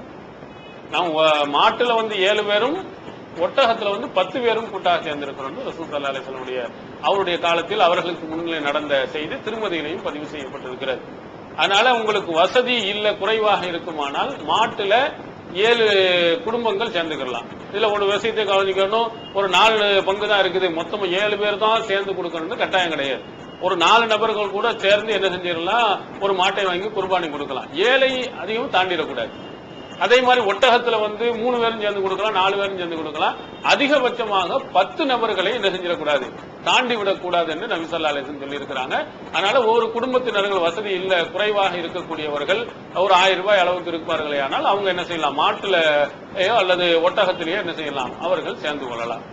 நாம் மாட்டுல வந்து 7 பேரும் ஒட்டகத்துல வந்து 10 பேரும் கூட்டாக சேர்ந்திருக்கிறோம். ரசூல் ஸல்லல்லாஹு அலைஹி வஸல்லம் அவருடைய காலத்தில் அவர்களுக்கு முன்னிலை நடந்த செய்தி திருமதியிலையும் பதிவு செய்யப்பட்டிருக்கிறது. அதனால உங்களுக்கு வசதி இல்ல, குறைவாக இருக்குமானால் மாட்டுல 7 குடும்பங்கள் சேர்ந்துக்கலாம். இதுல ஒரு விஷயத்தை கவனிக்கணும், ஒரு 4 பங்கு தான் இருக்குது, மொத்தம் 7 பேர் தான் சேர்ந்து கொடுக்கணும்னு கட்டாயம் கிடையாது. ஒரு 4 நபர்கள் கூட சேர்ந்து என்ன செஞ்சிடலாம், ஒரு மாட்டை வாங்கி குர்பானி கொடுக்கலாம். 7 அதிகம் தாண்டிடக்கூடாது. அதே மாதிரி ஒட்டகத்துல வந்து 3 பேரும் சேர்ந்து கொடுக்கலாம், 4 பேரும் சேர்ந்து கொடுக்கலாம். அதிகபட்சமாக 10 நபர்களை என்ன செஞ்சிடக்கூடாது, தாண்டி விடக்கூடாது என்று நபி ஸல்லல்லாஹு அலைஹி வஸல்லம் சொல்லி இருக்கிறாங்க. அதனால ஒவ்வொரு குடும்பத்தினர்கள் வசதி இல்ல, குறைவாக இருக்கக்கூடியவர்கள் ஒரு 1000 ரூபாய் அளவுக்கு இருப்பார்களே, ஆனால் அவங்க என்ன செய்யலாம், மாட்டுலயோ அல்லது ஒட்டகத்திலேயோ என்ன செய்யலாம், அவர்கள் சேர்ந்து கொள்ளலாம்.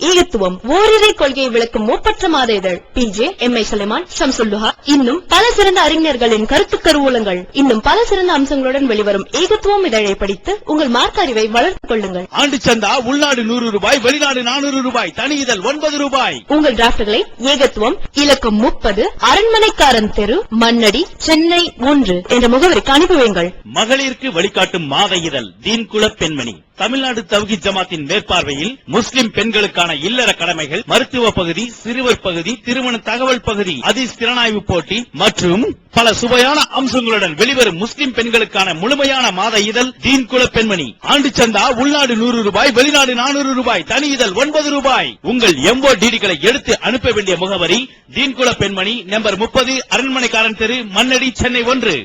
ஈகத்துவம் ஓரிரை கொள்கையை விளக்கும் மூப்பற்ற மாத இதழ் PJ MI சுலைமான் ஷம்சுல்லுஹா இன்னும் பல சிறந்த அறிஞர்களின் கருத்து கருவூலங்கள் இன்னும் பல சிறந்த அம்சங்களுடன் வெளிவரும் ஈகத்துவம் இதழை படித்து உங்கள் மார்க்க அறிவை வளர்த்துக் கொள்ளுங்கள். ஆண்டு சந்தா உள்நாடு 100 ரூபாய், வெளிநாடு 400 ரூபாய், தனி இதழ் 9 ரூபாய். உங்கள் டிராப்ட்களை ஏகத்துவம் இலக்கம் 30 அரண்மனைக்காரன் தெரு, மண்ணடி, சென்னை 1 என்ற முகவரிக்கு அனுப்பி வையுங்கள். மகளிருக்கு வழிகாட்டும் மாத இதழ் தீன்குல பெண்மணி, தமிழ்நாடு தவ்ஹீத் ஜமாத்தின் மேற்பார்வையில் முஸ்லிம் பெண்களுக்கான இல்லற கடமைகள், மருத்துவ பகுதி, சிறுவர் பகுதி, திருமண தகவல் பகுதி, ஹதீஸ் திறனாய்வு போட்டி மற்றும் பல சுவையான அம்சங்களுடன் வெளிவரும் முஸ்லிம் பெண்களுக்கான முழுமையான மாத இதழ் தீன்குல பெண்மணி. ஆண்டு சந்தா உள்நாடு 100 ரூபாய், வெளிநாடு 400 ரூபாய், தனி இதழ் 9 ரூபாய். உங்கள் MODDகளை எடுத்து அனுப்ப வேண்டிய முகவரி தீன்குல பெண்மணி, நம்பர் 30, அரண்மனைக்காரன் தெரு, மண்ணடி, சென்னை 1.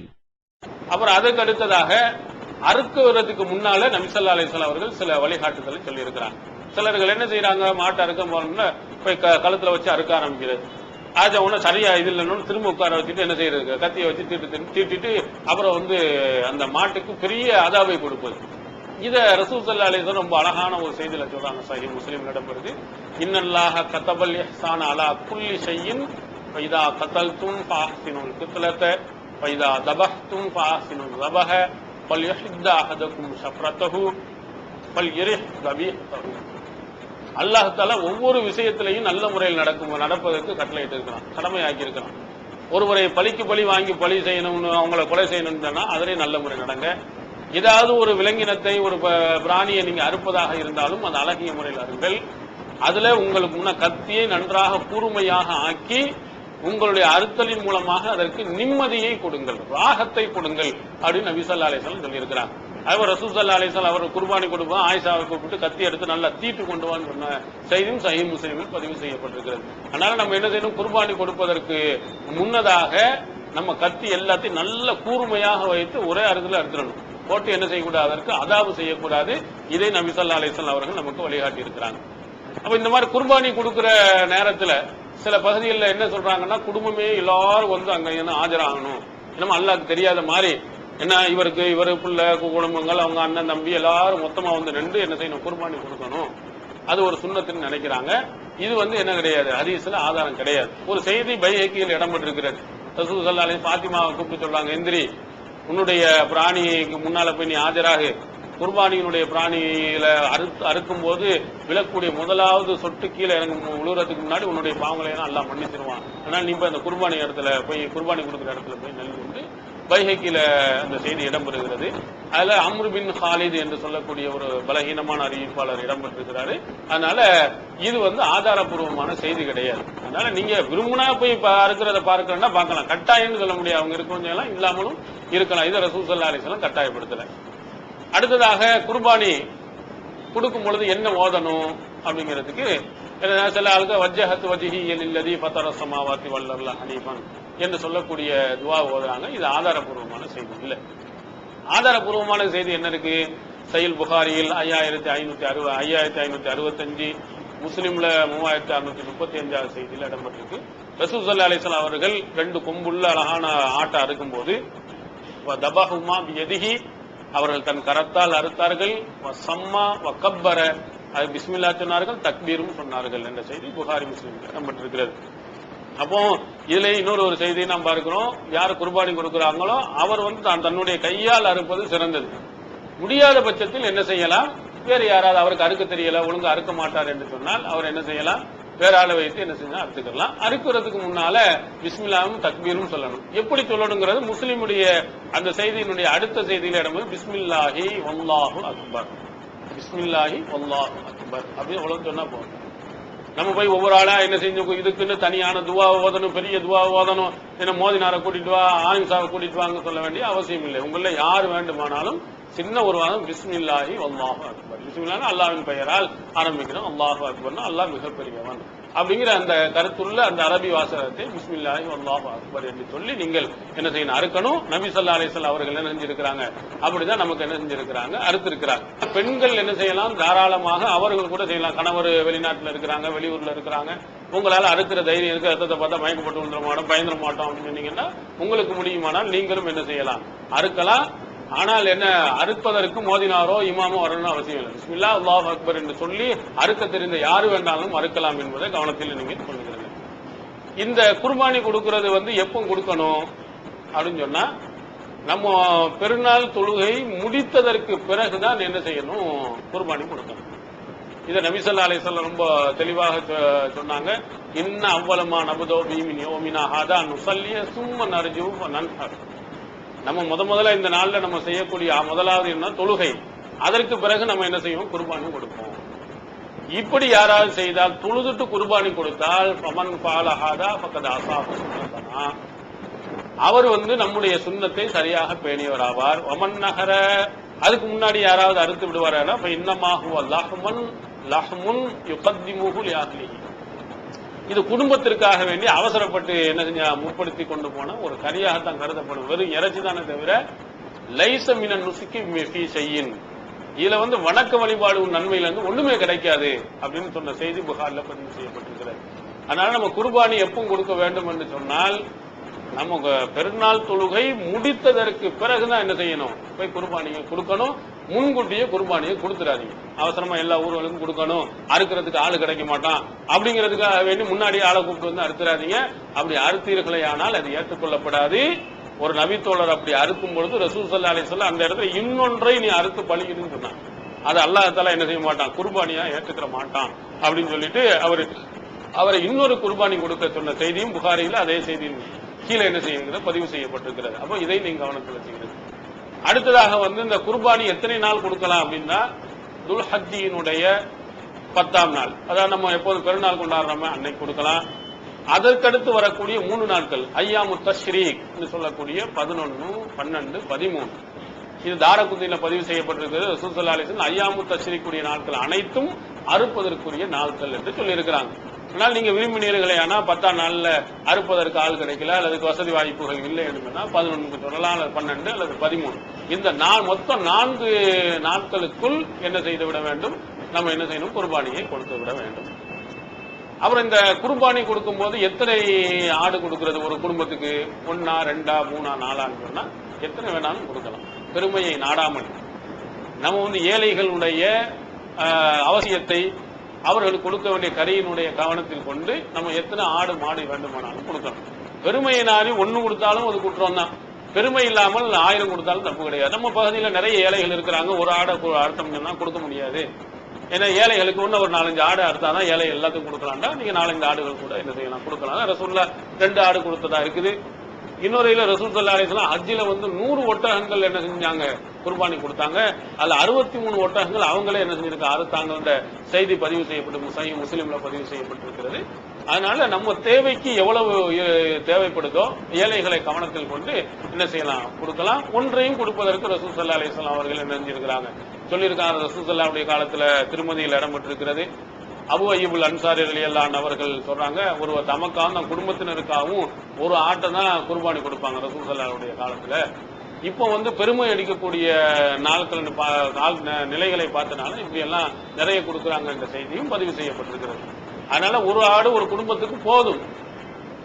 அப்புறம் அதுக்கு அடுத்ததாக அறுக்குவதற்கு முன்னால நபி ஸல்லல்லாஹு அலைஹி வஸல்லம் அவர்கள் சில வழிகாட்டுதலை சொல்லி இருக்கிறாங்க. சிலர்கள் என்ன செய்யறாங்க, மாட்டை அறுக்க போனோம்னா போய் கழுத்துல வச்சு அறுக்க ஆரம்பிக்கிறது. ஆஜா ஒண்ணு சரியா இது இல்லைன்னு திரும்ப உட்கார வச்சுட்டு என்ன செய்யறது, கத்தியை வச்சு தீட்டிட்டு அப்புறம் வந்து அந்த மாட்டுக்கு பெரிய அதாவை கொடுப்பது. இத ரசூல் ஸல்லல்லாஹு அலைஹி வஸல்லம் ரொம்ப அழகான ஒரு செய்தியில சொல்றாங்க. சஹீஹ் முஸ்லிமிடம் இருக்கு, இன்னல்லாஹ கதபல் இஹ்சான அலா குல்லி ஷைஇன் ஃபைதா கதல்தும் ஃபஅஹ்சினுல் கித்லத ஃபைதா தபஹ்தும் ஃபஅஹ்சினுல் ஸபஹ فَلْيُحِدَّ أَحَدُكُمْ شَفْرَتَهُ فَلْيُرِحْ ذَبِيحَتَهُ. அல்லாஹ் தஆலா ஒவ்வொரு விஷயத்திலையும் நல்ல முறையில் நடப்பதற்கு கட்டளையிட்டு இருக்கலாம், கடமையாக்கி இருக்கலாம். ஒருவரை பழிக்கு பழி வாங்கி பழி செய்யணும்னு, அவங்களை கொலை செய்யணும்னு சொன்னா அதிலே நல்ல முறை நடங்க. ஏதாவது ஒரு விலங்கினத்தை, ஒரு பிராணியை நீங்க அறுப்பதாக இருந்தாலும் அந்த அழகிய முறையில் அருங்கள். அதுல உங்களுக்கு முன்ன கத்தியை நன்றாக கூர்மையாக ஆக்கி உங்களுடைய அறுத்தலின் மூலமாக அதற்கு நிம்மதியை கொடுங்கள், ராகத்தை கொடுங்கள் அப்படின்னு நபி ஸல்லல்லாஹு அலைஹி வஸல்லம் சொல்லி இருக்கிறாங்க. அவர் ரசூல் ஸல்லல்லாஹு அலைஹி வஸல்லம் அவர் குர்பானி கொடுப்போம், ஆயிஷாவை கூப்பிட்டு கத்தி எடுத்து நல்லா தீட்டு கொண்டு வான்னு சொன்ன செய்தியும் சஹீஹ் முஸ்லிமில் பதிவு செய்யப்பட்டிருக்கிறது. அதனால நம்ம என்ன செய்யணும், குர்பானி கொடுப்பதற்கு முன்னதாக நம்ம கத்தி எல்லாத்தையும் நல்ல கூர்மையாக வைத்து ஒரே அறுதில் அறுத்துடணும். போட்டு என்ன செய்யக்கூடாது, அதற்கு அதாபு செய்யக்கூடாது. இதை நபி ஸல்லல்லாஹு அலைஹி வஸல்லம் அவர்கள் நமக்கு வழிகாட்டி இருக்கிறாங்க. அப்ப இந்த மாதிரி குர்பானி கொடுக்கிற நேரத்துல சில பகுதிகளில் என்ன சொல்றாங்கன்னா, குடும்பமே எல்லாரும் வந்து அங்க என்ன ஆஜராகணும், நம்ம அல்லாஹ்க்கு தெரியாத மாதிரி என்ன இவரு பிள்ளை குடும்பங்கள் அவங்க அண்ணன் தம்பி எல்லாரும் மொத்தமா வந்து நின்று என்ன செய்யணும், குர்பானி கொடுக்கணும். அது ஒரு சுன்னத்துன்னு நினைக்கிறாங்க. இது வந்து என்ன கிடையாது, ஹதீஸ்ல ஆதாரம் கிடையாது. ஒரு செய்தி பைஹக்கியில் இடம்பெற்றிருக்கிறது. ரசூல் ஸல்லல்லாஹு அலைஹி ஃபாத்திமாவை கூப்பிட்டு சொல்றாங்க, எந்திரி, உன்னுடைய பிராணிக்கு முன்னால போய் நீ ஆஜராகு. குர்பானியினுடைய பிராணியில அறுக்கும் போது விழக்கூடிய முதலாவது சொட்டு கீழே இறங்கும் விழுறதுக்கு முன்னாடி உன்னுடைய பாவங்களை எல்லாம் அல்லாஹ் மன்னிச்சிருவான். அதனால நீ அந்த குர்பானி இடத்துல போய் குர்பானி கொடுக்குற இடத்துல போய் நெல் பைஹக்கில அந்த செய்தி இடம்பெறுகிறது. அதுல அம்ரு பின் ஹாலித் என்று சொல்லக்கூடிய ஒரு பலகீனமான அறிவிப்பாளர் இடம்பெற்றிருக்கிறாரு. அதனால இது வந்து ஆதாரப்பூர்வமான செய்தி கிடையாது. அதனால நீங்க விரும்பினா போய் அறுக்கிறத பார்க்கணும்னா பார்க்கலாம், கட்டாயம்னு சொல்ல முடியாது. அவங்க இருக்கவங்க எல்லாம் இல்லாமலும் இருக்கலாம். இதை ரசூல் ஸல்லல்லாஹு அலைஹி வஸல்லம் கட்டாயப்படுத்தல. அடுத்ததாக குர்பானி கொடுக்கும் பொழுது என்ன ஓதணும் அப்படிங்கிறதுக்கு சில ஆளுக்கு வஜ்ஜஹத் வஜ்ஹி லில்லதி ஃபதர ஸமாவாத்தி வல் அர்த ஹனீஃபன் என்று சொல்லக்கூடிய துவா ஓதுறாங்க. இது ஆதாரப்பூர்வமான செய்தி இல்லை. ஆதாரப்பூர்வமான செய்தி என்ன இருக்கு, சஹீஹ் புகாரியில் 5565, முஸ்லிம்ல 3635 செய்தியில் இடம்பெற்றிருக்கு. ரசூல் ஸல்லல்லாஹு அலைஹி வஸல்லம் அவர்கள் 2 கொம்புள்ள அழகான ஆட்டை அறுக்கும் போது தபஹுமா பியதிஹி, அவர்கள் தன் கரத்தால் அறுத்தார்கள். சம்மா வக்கப்பர, அது பிஸ்மில்லா சொன்னார்கள், தக்பீரும் சொன்னார்கள் என்ற செய்தி புகாரி முஸ்லிம் இடம்பெற்றிருக்கிறது. அப்போ இதுல இன்னொரு ஒரு செய்தியை நாம் பார்க்கிறோம், யார் குர்பானி கொடுக்கிறாங்களோ அவர் வந்து தன்னுடைய கையால் அறுப்பது சிறந்தது. முடியாத பட்சத்தில் என்ன செய்யலாம், வேறு யாராவது அவருக்கு அறுக்க தெரியல, ஒழுங்கு அறுக்க மாட்டார் என்று சொன்னால் அவர் என்ன செய்யலாம், வேற ஆளை வைத்து என்ன செய்யலாம், அறுத்துக்கலாம். அறுக்கிறதுக்கு முன்னால பிஸ்மில்லாவும் தக்பீரும் சொல்லணும். எப்படி சொல்லணுங்கிறது முஸ்லிமுடைய அந்த செய்தியினுடைய அடுத்த செய்தியில இடம்பெறும், பிஸ்மில்லாஹி வல்லாஹு அக்பர், பிஸ்மில்லாஹி வல்லாஹு அக்பர் அப்படின்னு எவ்வளவு சொன்னா போதும். நம்ம போய் ஒவ்வொரு ஆளா என்ன செஞ்சு இதுக்குன்னு தனியான துவா ஓதணும், பெரிய துவா ஓதணும், என்ன மோதினாரை கூட்டிட்டு வா, ஆயிம்சாவை கூட்டிட்டு வாங்க சொல்ல வேண்டிய அவசியம் இல்லை. உங்கள யார் வேண்டுமானாலும் சின்ன ஒரு வாதம் பிஸ்மில்லாஹி வல்லாஹு அக்பர், பிஸ்மில்லாஹ் அல்லாஹ்வின் பெயரால் ஆரம்பிக்கிறோம், அல்லாஹு அக்பர்னா அல்லாஹ் மிகப்பெரியவன் அப்படிங்கிற அந்த கருத்துள்ள அந்த அரபி வாசகத்தை பிஸ்மில்லாஹி வல்லாஹு அக்பர் என்று சொல்லி நீங்கள் என்ன செய்யணும், அறுக்கணும். நபி ஸல்லல்லாஹு அலைஹி வஸல்லம் அவர்கள் என்ன செஞ்சிருக்கிறாங்க, அப்படிதான் நமக்கு என்ன செஞ்சிருக்கிறாங்க, அறுத்திருக்கிறாங்க. பெண்கள் என்ன செய்யலாம், தாராளமாக அவர்கள் கூட செய்யலாம். கணவர் வெளிநாட்டுல இருக்கிறாங்க, வெளியூர்ல இருக்கிறாங்க, உங்களால அறுக்கிற தைரியம் இருக்கு, ரத்தத்தை பார்த்தா மயக்கப்பட்டு விழுந்துட மாட்டோம், பயந்துட மாட்டோம் அப்படின்னு சொன்னீங்கன்னா உங்களுக்கு முடியுமானால் நீங்களும் என்ன செய்யலாம், அறுக்கலாம். ஆனால் என்ன, அறுப்பதற்கு மோதினாரோ இமாமோ வரணும்னு அவசியம் இல்லை. பிஸ்மில்லாஹ் அல்லாஹு அக்பர் என்று சொல்லி அறுக்க தெரிந்த யாரு வேண்டாலும் அறுக்கலாம் என்பதை கவனத்தில் நீங்க சொல்லுகிறீங்க. இந்த குர்பானி கொடுக்கிறது வந்து எப்போ கொடுக்கணும் அப்படின்னு சொன்னா, நம்ம பெருநாள் தொழுகை முடித்ததற்கு பிறகுதான் என்ன செய்யணும், குர்பானி கொடுக்கணும். இதை நபி ஸல்லல்லாஹு அலைஹி வஸல்லம் ரொம்ப தெளிவாக சொன்னாங்க. இன்ன அவ்வலமா நபதோ பீமின் யோமினா ஹாதா நுஸல்லிய சும்ம நர்ஜு நன்ஹர். நம்ம முதல்ல இந்த நாள்ல நம்ம செய்யக்கூடிய முதலாவது என்ன, தொழுகை. அதற்கு பிறகு நம்ம என்ன செய்வோம், குர்பானி கொடுப்போம். இப்படி யாராவது செய்தால், தொழுதுட்டு குர்பானி கொடுத்தால் ஃபமன் ஃபாலஹாதா ஃபகத் அஸாப சுன்னத்தனா, அவர் வந்து நம்முடைய சுன்னத்தை சரியாக பேணியவராவார். வமன் நஹர, அதுக்கு முன்னாடி யாராவது அறுத்து விடுவாரா, இன்னமாஹு லஹ்மன் லஹ்முன் யுகத்திமுஹு லிஅஹ்லிஹி, இது குடும்பத்திற்காக வேண்டி அவசரப்பட்டு என்ன செஞ்ச முற்படுத்தி கொண்டு போன ஒரு கரியாகத்தான் கருதப்படும். வெறும் இறைச்சி தானே தவிர லைஸ மினன் நுசுகி ஃபீ ஷைஇன், இதுல வந்து வணக்க வழிபாடு நன்மையில இருந்து ஒண்ணுமே கிடைக்காது அப்படின்னு சொன்ன செய்தி புகார்ல பதிவு செய்யப்பட்டிருக்கிறது. அதனால நம்ம குர்பானி எப்போ கொடுக்க வேண்டும் என்று சொன்னால், நம்ம பெருநாள் தொழுகை முடித்ததற்கு பிறகுதான் என்ன செய்யணும், போய் குர்பானியை கொடுக்கணும். முன்கூட்டியே குர்பானியை கொடுத்துடாதீங்க. அவசரமா எல்லா ஊர்களுக்கும் கொடுக்கணும், அறுக்கிறதுக்கு ஆளு கிடைக்க மாட்டான் அப்படிங்கிறதுக்காக வேண்டி முன்னாடியே ஆளை கூப்பிட்டு வந்து அறுத்துறாதீங்க. அப்படி அறுத்தீர்களே ஆனால் அது ஏற்றுக்கொள்ளப்படாது. ஒரு நபித்தோழர் அப்படி அறுக்கும் பொழுது ரசூல் ஸல்லல்லாஹு அலைஹி வஸல்லம் அந்த இடத்துல இன்னொன்றை நீ அறுத்து பலியிடுன்னு சொன்னான். அது அல்லாஹ் தஆலா என்ன செய்ய மாட்டான், குர்பானியா ஏற்றுக்கிற மாட்டான் அப்படின்னு சொல்லிட்டு அவரை இன்னொரு குர்பானி கொடுக்க சொன்ன செய்தியும் புகாரியில அதே செய்தியும் கீழே என்ன செய்யுங்கிறது பதிவு செய்யப்பட்டிருக்கிறது. அப்போ இதை நீங்க கவனத்தில் வச்சுக்கிறது. அடுத்ததாக வந்து இந்த குர்பானி எத்தனை நாள் கொடுக்கலாம் அப்படின்னா, துல்ஹஜ்ஜினுடைய 10ஆம் நாள், அதாவது நம்ம எப்போது பெருநாள் கொண்டாடுறோமோ அன்னைக்கு கொடுக்கலாம். அதற்கடுத்து வரக்கூடிய 3 நாட்கள் ஐயாமு தஷ்ரீக் என்று சொல்லக்கூடிய 11, 12, 13, இது தாரகுத்தியில பதிவு செய்யப்பட்டிருக்கிறது. ரசூல் ஸல்லல்லாஹு அலைஹி வஸல்லம் ஐயாமு தஷ்ரீக் கூடிய நாட்கள் அனைத்தும் அறுப்பதற்குரிய நாட்கள் என்று சொல்லியிருக்கிறாங்க. ஆனால் நீங்க விரும்பினீர்களே ஆனா 10ஆம் நாள்ல அறுப்பதற்கு ஆள் கிடைக்கல அல்லது வசதி வாய்ப்புகள் இல்லை என்று 11 சொல்லலாம் அல்லது 12 அல்லது 13 இந்த மொத்தம் 4 நாட்களுக்குள் என்ன செய்து விட வேண்டும், நம்ம என்ன செய்யணும், குர்பானியை கொடுத்து விட வேண்டும். அப்புறம் இந்த குர்பானி கொடுக்கும் போது எத்தனை ஆடு கொடுக்கிறது ஒரு குடும்பத்துக்கு, 1, 2, 3, 4 சொன்னா எத்தனை வேணாலும் கொடுக்கலாம். பெருமையை நாடாமல் நம்ம ஏழைகளுடைய அவசியத்தை அவர்களுக்கு கொடுக்க வேண்டிய கரியினுடைய கவனத்தில் கொண்டு நம்ம எத்தனை ஆடு மாடு வேண்டுமானாலும் கொடுக்கலாம். பெருமையை நாடி 1 கொடுத்தாலும் அது குற்றம் தான். பெருமை இல்லாமல் 1000 கொடுத்தாலும் தப்பு கிடையாது. நம்ம பகுதியில் நிறைய ஏழைகள் இருக்கிறாங்க. ஒரு ஆடை அறுத்தோம்னா கொடுக்க முடியாது. ஏன்னா ஏழைகளுக்கு ஒரு 4-5 ஆடு அறுத்தாதான் ஏழை எல்லாத்துக்கும் கொடுக்கலாம்டா. நீங்க 4-5 ஆடுகள் கூட என்ன செய்யலாம், கொடுக்கலாம். ரசூல்லா 2 ஆடு கொடுத்ததா இருக்குது. இன்னொரு ரசூல் ஸல்லல்லாஹு அலைஹி வஸல்லம் ஹஜ்ஜில 100 ஒட்டகங்கள் என்ன செஞ்சாங்க, குர்பானி கொடுத்தாங்க. அதுல 63 ஒட்டகங்கள் அவங்களே என்ன செஞ்சிருக்காங்க, அறுத்தாங்க. செய்தி பதிவு செய்யப்பட்டு சஹீஹ் முஸ்லிம்ல பதிவு செய்யப்பட்டிருக்கிறது. அதனால நம்ம தேவைக்கு எவ்வளவு தேவைப்படுதோ ஏழைகளை கவனத்தில் கொண்டு என்ன செய்யலாம், கொடுக்கலாம். ஒன்றையும் கொடுப்பதற்கு ரசூல் ஸல்லல்லாஹு அலைஹி வஸல்லம் அவர்கள் என்ன செஞ்சிருக்கிறாங்க, சொல்லியிருக்காங்க. ரசூல் ஸல்லல்லாஹுடைய காலத்துல திருமதியில் இடம்பெற்றிருக்கிறது. அபு அய்யூபுல் அன்சாரி ரலியல்லாஹு அன்ஹு அவர்கள் சொல்றாங்க, ஒருவர் தமக்காகவும் தம் குடும்பத்தினருக்காகவும் ஒரு ஆட்டை தான் குர்பானி கொடுப்பாங்க ரசூல் ஸல்லல்லாஹுடைய காலத்துல. இப்போ பெருமை அடிக்கக்கூடிய நாட்கள் நிலைகளை பார்த்தனால இப்படி எல்லாம் நிறைய கொடுக்குறாங்க என்ற செய்தியும் பதிவு செய்யப்பட்டிருக்கிறது. அதனால ஒரு ஆடு ஒரு குடும்பத்துக்கு போதும்.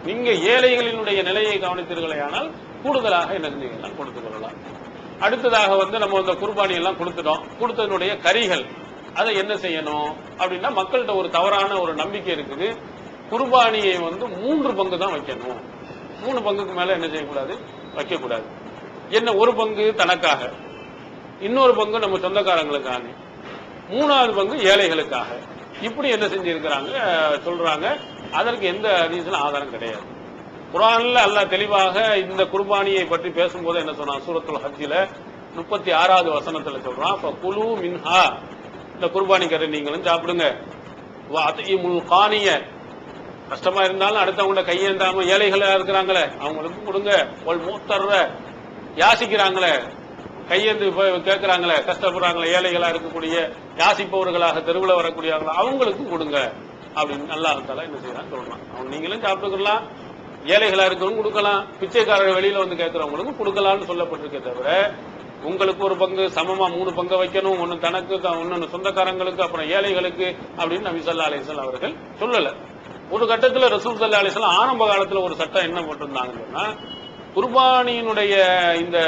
நீங்க ஏழைகளினுடைய நிலையை கவனித்தீர்களே ஆனால் கூடுதலாக என்ன செஞ்சீங்கன்னா கொடுத்துக் கொள்ளலாம். அடுத்ததாக நம்ம இந்த குர்பானி எல்லாம் கொடுத்துட்டோம். கொடுத்ததனுடைய கறிகள் அதை என்ன செய்யணும் அப்படின்னா, மக்கள்கிட்ட ஒரு தவறான ஒரு நம்பிக்கை இருக்குது. குர்பானியை 3 பங்கு தான் வைக்கணும். 3 பங்குக்கு மேல என்ன செய்யக்கூடாது, வைக்கக்கூடாது. என்ன, ஒரு பங்கு தனக்காக, இன்னொரு பங்கு நம்ம சொந்தக்காரங்களுக்காக, 3வது பங்கு ஏழைகளுக்காக. இப்படி என்ன செஞ்சிருக்கிறாங்க சொல்றாங்க. அதற்கு எந்த ஹதீஸ்ல ஆதாரம் கிடையாது. குர்ஆன்ல அல்லாஹ் தெளிவாக இந்த குர்பானியை பற்றி பேசும்போது என்ன சொன்னான், சூரத்துல் ஹஜ்ஜில 36வது வசனத்துல சொல்றான், ஃபகுலு மின்ஹா, இந்த குர்பானி கறி நீங்களும் சாப்பிடுங்க. வஅத்இமுல் கானிய, கஷ்டமா இருந்தாலும் அடுத்தவங்க கையேந்தாம ஏழைகளா இருக்கிறாங்களே அவங்களுக்கு கொடுங்க. ஒல் மூத்தர்ற, யாசிக்கிறாங்களே கையேந்து கேட்கிறாங்களே, கஷ்டப்படுறாங்களே, ஏழைகளா இருக்கக்கூடிய யாசிப்பவர்களாக தெருவில் வரக்கூடியவங்களா அவங்களுக்கு கொடுங்க அப்படின்னு அல்லாஹ் தஆலா என்ன செய்யறான் சொல்றான். அவங்க நீங்களும் சாப்பிட்டுக்கலாம், ஏழைகளா இருக்கவங்க கொடுக்கலாம், பிச்சைக்காரர் வெளியில கேட்கிறவங்களுக்கும் கொடுக்கலாம்னு சொல்லப்பட்டிருக்கே தவிர உங்களுக்கு ஒரு பங்கு சமமா 3 பங்கு வைக்கணும், ஒன்னு தனக்கு, ஒன்னு சொந்தக்காரங்களுக்கு, அப்புறம் ஏழைகளுக்கு அப்படின்னு நபி ஸல்லல்லாஹு அலைஹி வஸல்லம் அவர்கள் சொல்லல. ஒரு கட்டத்தில் ரசூல் ஸல்லல்லாஹு அலைஹி வஸல்லம் ஆரம்ப காலத்துல ஒரு சட்டம் என்ன போட்டிருந்தாங்கன்னா, குர்பானியினுடைய இந்த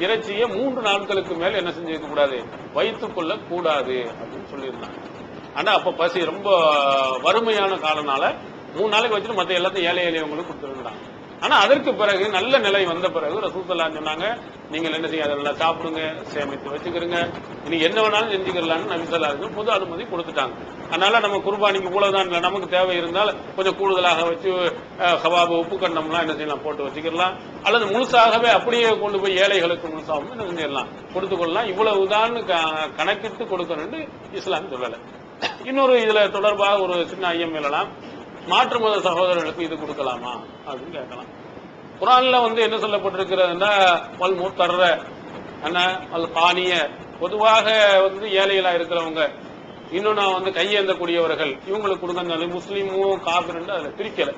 இறைச்சியை 3 நாட்களுக்கு மேல் என்ன செஞ்சிருக்க கூடாது, வைத்துக் கொள்ள கூடாது அப்படின்னு சொல்லியிருந்தாங்க. ஆனா அப்ப பசி ரொம்ப வறுமையான காலனால 3 நாளைக்கு வச்சுட்டு மத்த எல்லாத்தையும் ஏழை எளியவங்களுக்கு கொடுத்துருந்தாங்க. ஆனா அதற்கு பிறகு நல்ல நிலை வந்த பிறகு ரசூல் ஸல்லல்லாஹு அலைஹி வஸல்லம் சொன்னாங்க, நீங்க என்ன செய்ய, அதெல்லாம் சாப்பிடுங்க, சேமித்து வச்சுக்கிறீங்க, இனி என்ன வேணாலும் செஞ்சுக்கலாம்னு நபி ஸல்லல்லாஹு அலைஹி வஸல்லம் பொது அனுமதி கொடுத்துட்டாங்க. அதனால நம்ம குர்பானிக்கு இவ்வளவுதான் இல்லை, நமக்கு தேவை இருந்தால் கொஞ்சம் கூடுதலாக வச்சு கபாபு, உப்பு கண்டம்லாம் என்ன செய்யலாம் போட்டு வச்சுக்கலாம், அல்லது முழுசாகவே அப்படியே கொண்டு போய் ஏழைகளுக்கு முழுசாகவும் என்ன செஞ்சிடலாம் கொடுத்துக் கொள்ளலாம். இவ்வளவுதான் கணக்கிட்டு கொடுக்கணும்னு இஸ்லாம் சொல்லல. இன்னொரு இதுல தொடர்பாக ஒரு சின்ன ஐயம் எழலாம், மாற்று மத சகோதரர்களுக்கு இது கொடுக்கலாமா அப்படின்னு கேட்கலாம். குர்ஆன்ல என்ன சொல்லப்பட்டிருக்கிறதுன்னா, வல் மூத்தர்ற அல் கானிய, பொதுவாக ஏழைகளா இருக்கிறவங்க, இன்னும் கையேந்தக்கூடியவர்கள் இவங்களுக்கு கொடுங்க. முஸ்லீமும் காபிர் அதுல பிரிக்கல.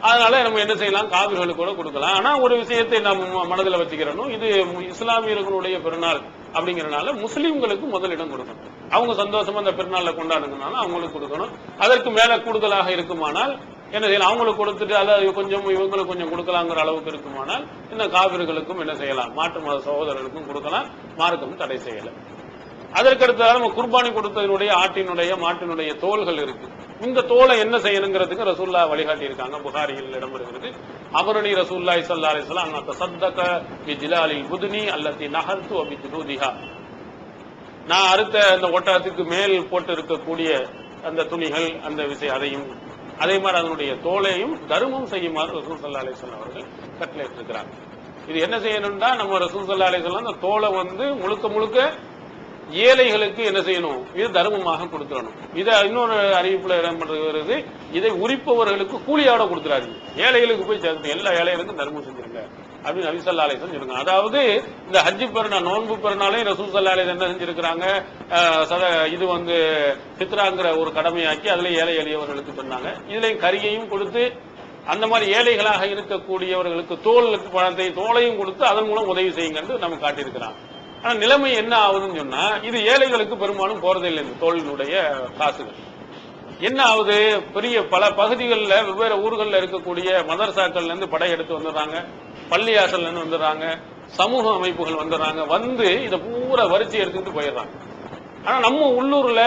அதனால நம்ம என்ன செய்யலாம், காபிர்களுக்கு கூட கொடுக்கலாம். ஆனா ஒரு விஷயத்தை நம்ம மனதில் வச்சுக்கிறோம், இது இஸ்லாமியர்களுடைய பெருநாள் அப்படிங்கறதுனால முஸ்லீம்களுக்கு முதலிடம் கொடுக்கணும். அவங்க சந்தோஷமா அந்த பெருநாளை கொண்டாடுங்கனால அவங்களுக்கு கொடுக்கணும். அதற்கு மேல கூடுதலாக இருக்குமானால் என்ன செய்யலாம், அவங்களுக்கு கொடுத்துட்டு அதாவது கொஞ்சம் இவங்களுக்கு கொஞ்சம் கொடுக்கலாங்கிற அளவுக்கு இருக்குமானால் இந்த காபிர்களுக்கும் என்ன செய்யலாம், மாற்று மத சகோதரர்களுக்கும் கொடுக்கலாம். மார்க்கம் தடை செய்யல. அதற்கடுத்ததாக நம்ம குர்பானி கொடுத்ததனுடைய ஆட்டினுடைய மாட்டினுடைய தோள்கள் இருக்கு. இந்த தோலை என்ன செய்யணுங்கிறதுக்கு ரசூலுல்லாஹ் வழிகாட்டி இருக்காங்க. புகாரியில் இடம்பெறுகிறது, அவருடைய ரசூலுல்லாஹி ஸல்லல்லாஹு அலைஹி வஸல்லம் தஸத்தக பிஜிலாலில் புதுனி அல்லதி நஹர்து வபிதுதிஹா, நான் அறுத்த அந்த ஒட்டகத்துக்கு மேல் போட்டு இருக்கக்கூடிய அந்த துணிகள், அந்த விஷயம், அதையும் அதே மாதிரி அதனுடைய தோலையும் தர்மம் செய்யுமாறு ரசூல் ஸல்லல்லாஹு அலைஹி வஸல்லம் அவர்கள் கட்டளையிட்டிருக்கிறாங்க. இது என்ன செய்யணும்னா, நம்ம ரசூல் ஸல்லல்லாஹு அலைஹி வஸல்லம் அந்த தோலை முழுக்க முழுக்க ஏழைகளுக்கு என்ன செய்யணும், இது தர்மமாக கொடுத்துடணும். இதை இன்னொரு அறிவிப்புல இடம்பெறுகிறது, இதை உரிப்பவர்களுக்கு கூலியோட கொடுத்துறாரு. ஏழைகளுக்கு போய் சேர்த்து எல்லா ஏழைகளுக்கும் தர்மம் செஞ்சிருங்க அப்படின்னு நபி ஸல்லல்லாஹு அலைஹி வஸல்லம் சொல்றாங்க. அதாவது இந்த ஹஜ் பெருநாள் நோன்பு பெருநாளையும் ரசூல் ஸல்லல்லாஹு அலைஹி வஸல்லம் என்ன செஞ்சிருக்கிறாங்க, இது ஃபித்ராங்கிற ஒரு கடமையாக்கி அதுல ஏழை எளியவர்களுக்கு சொன்னாங்க. இதுலயும் கரியையும் கொடுத்து அந்த மாதிரி ஏழைகளாக இருக்கக்கூடியவர்களுக்கு தோலையும் கொடுத்து அதன் மூலம் உதவி செய்யுங்க என்று நம்ம காட்டியிருக்கிறாங்க. ஆனா நிலைமை என்ன ஆகுதுன்னு சொன்னா, இது ஏழைகளுக்கு பெரும்பாலும் போறதில்லை. இந்த தோளினுடைய காசுகள் என்ன ஆகுது, பெரிய பல பகுதிகளில் வெவ்வேறு ஊர்களில் இருக்கக்கூடிய மதரசாக்கள்ல இருந்து படையெடுத்து வந்துடுறாங்க, பள்ளியாசல்ல இருந்து வந்துடுறாங்க, சமூக அமைப்புகள் வந்துடுறாங்க, வந்து இதை பூரா வரிசை எடுத்துக்கிட்டு போயிடுறாங்க. ஆனா நம்ம உள்ளூர்ல